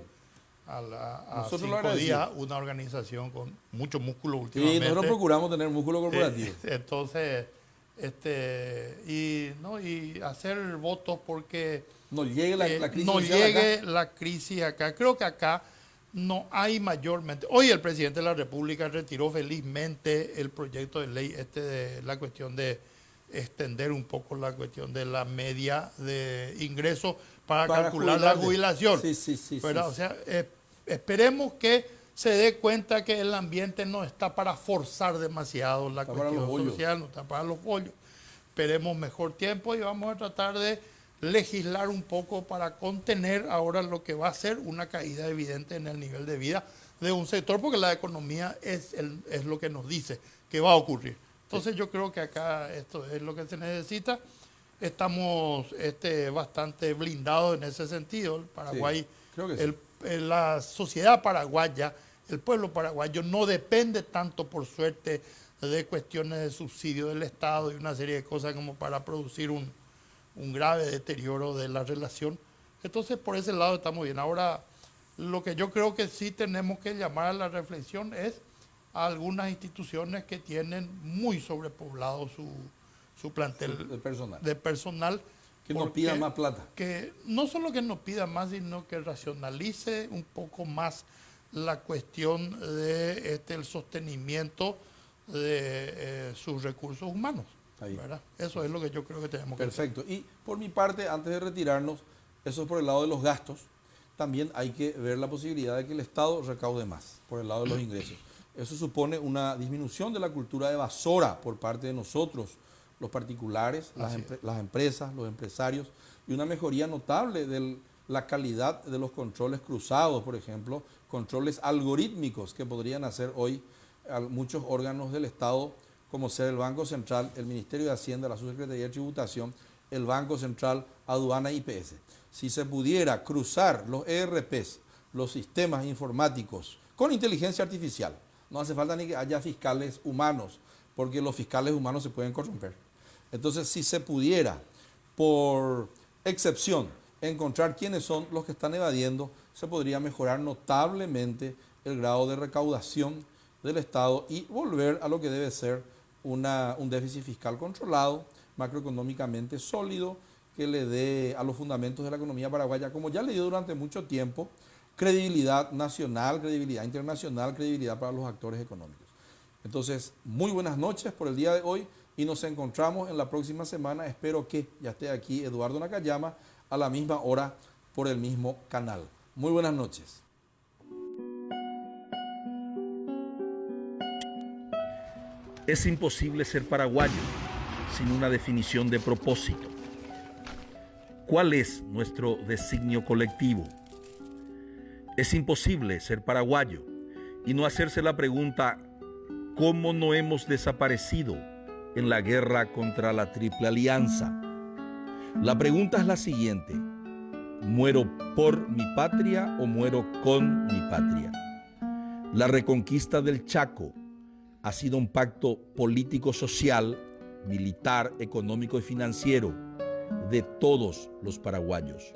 Speaker 2: A 5 días, una organización con mucho músculo últimamente.
Speaker 1: Y nosotros procuramos tener músculo corporativo.
Speaker 2: Entonces, y hacer votos porque
Speaker 1: no llegue la crisis.
Speaker 2: No llegue la crisis acá. Creo que acá no hay mayormente. Hoy el presidente de la República retiró felizmente el proyecto de ley de la cuestión de extender un poco la cuestión de la media de ingresos para calcular la jubilación.
Speaker 1: Sí.
Speaker 2: O sea, esperemos que se dé cuenta que el ambiente no está para forzar demasiado la cuestión social, no está para los bollos. Esperemos mejor tiempo y vamos a tratar de legislar un poco para contener ahora lo que va a ser una caída evidente en el nivel de vida de un sector, porque la economía es lo que nos dice que va a ocurrir. Entonces yo creo que acá esto es lo que se necesita. Estamos bastante blindados en ese sentido. El Paraguay,
Speaker 1: creo que sí.
Speaker 2: La sociedad paraguaya, el pueblo paraguayo no depende tanto, por suerte, de cuestiones de subsidio del Estado y una serie de cosas como para producir un grave deterioro de la relación. Entonces por ese lado estamos bien. Ahora, lo que yo creo que sí tenemos que llamar a la reflexión es a algunas instituciones que tienen muy sobrepoblado su plantel de personal.
Speaker 1: Que nos pidan más plata.
Speaker 2: Que no solo que nos pidan más, sino que racionalice un poco más la cuestión de el sostenimiento de sus recursos humanos. ¿Verdad? Eso es lo que yo creo que tenemos que hacer.
Speaker 1: Perfecto. Y por mi parte, antes de retirarnos, eso es por el lado de los gastos. También hay que ver la posibilidad de que el Estado recaude más por el lado de los ingresos. Eso supone una disminución de la cultura evasora por parte de nosotros, los particulares, las empresas, los empresarios, y una mejoría notable de la calidad de los controles cruzados, por ejemplo, controles algorítmicos que podrían hacer hoy muchos órganos del Estado, como ser el Banco Central, el Ministerio de Hacienda, la Subsecretaría de Tributación, el Banco Central, Aduana y IPS. Si se pudiera cruzar los ERPs, los sistemas informáticos, con inteligencia artificial, no hace falta ni que haya fiscales humanos, porque los fiscales humanos se pueden corromper. Entonces, si se pudiera, por excepción, encontrar quiénes son los que están evadiendo, se podría mejorar notablemente el grado de recaudación del Estado y volver a lo que debe ser un déficit fiscal controlado, macroeconómicamente sólido, que le dé a los fundamentos de la economía paraguaya, como ya le dio durante mucho tiempo, credibilidad nacional, credibilidad internacional, credibilidad para los actores económicos. Entonces, muy buenas noches por el día de hoy y nos encontramos en la próxima semana. Espero que ya esté aquí Eduardo Nakayama a la misma hora por el mismo canal. Muy buenas noches.
Speaker 8: Es imposible ser paraguayo sin una definición de propósito. ¿Cuál es nuestro designio colectivo? Es imposible ser paraguayo y no hacerse la pregunta ¿cómo no hemos desaparecido en la guerra contra la Triple Alianza? La pregunta es la siguiente: ¿muero por mi patria o muero con mi patria? La reconquista del Chaco ha sido un pacto político-social, militar, económico y financiero de todos los paraguayos.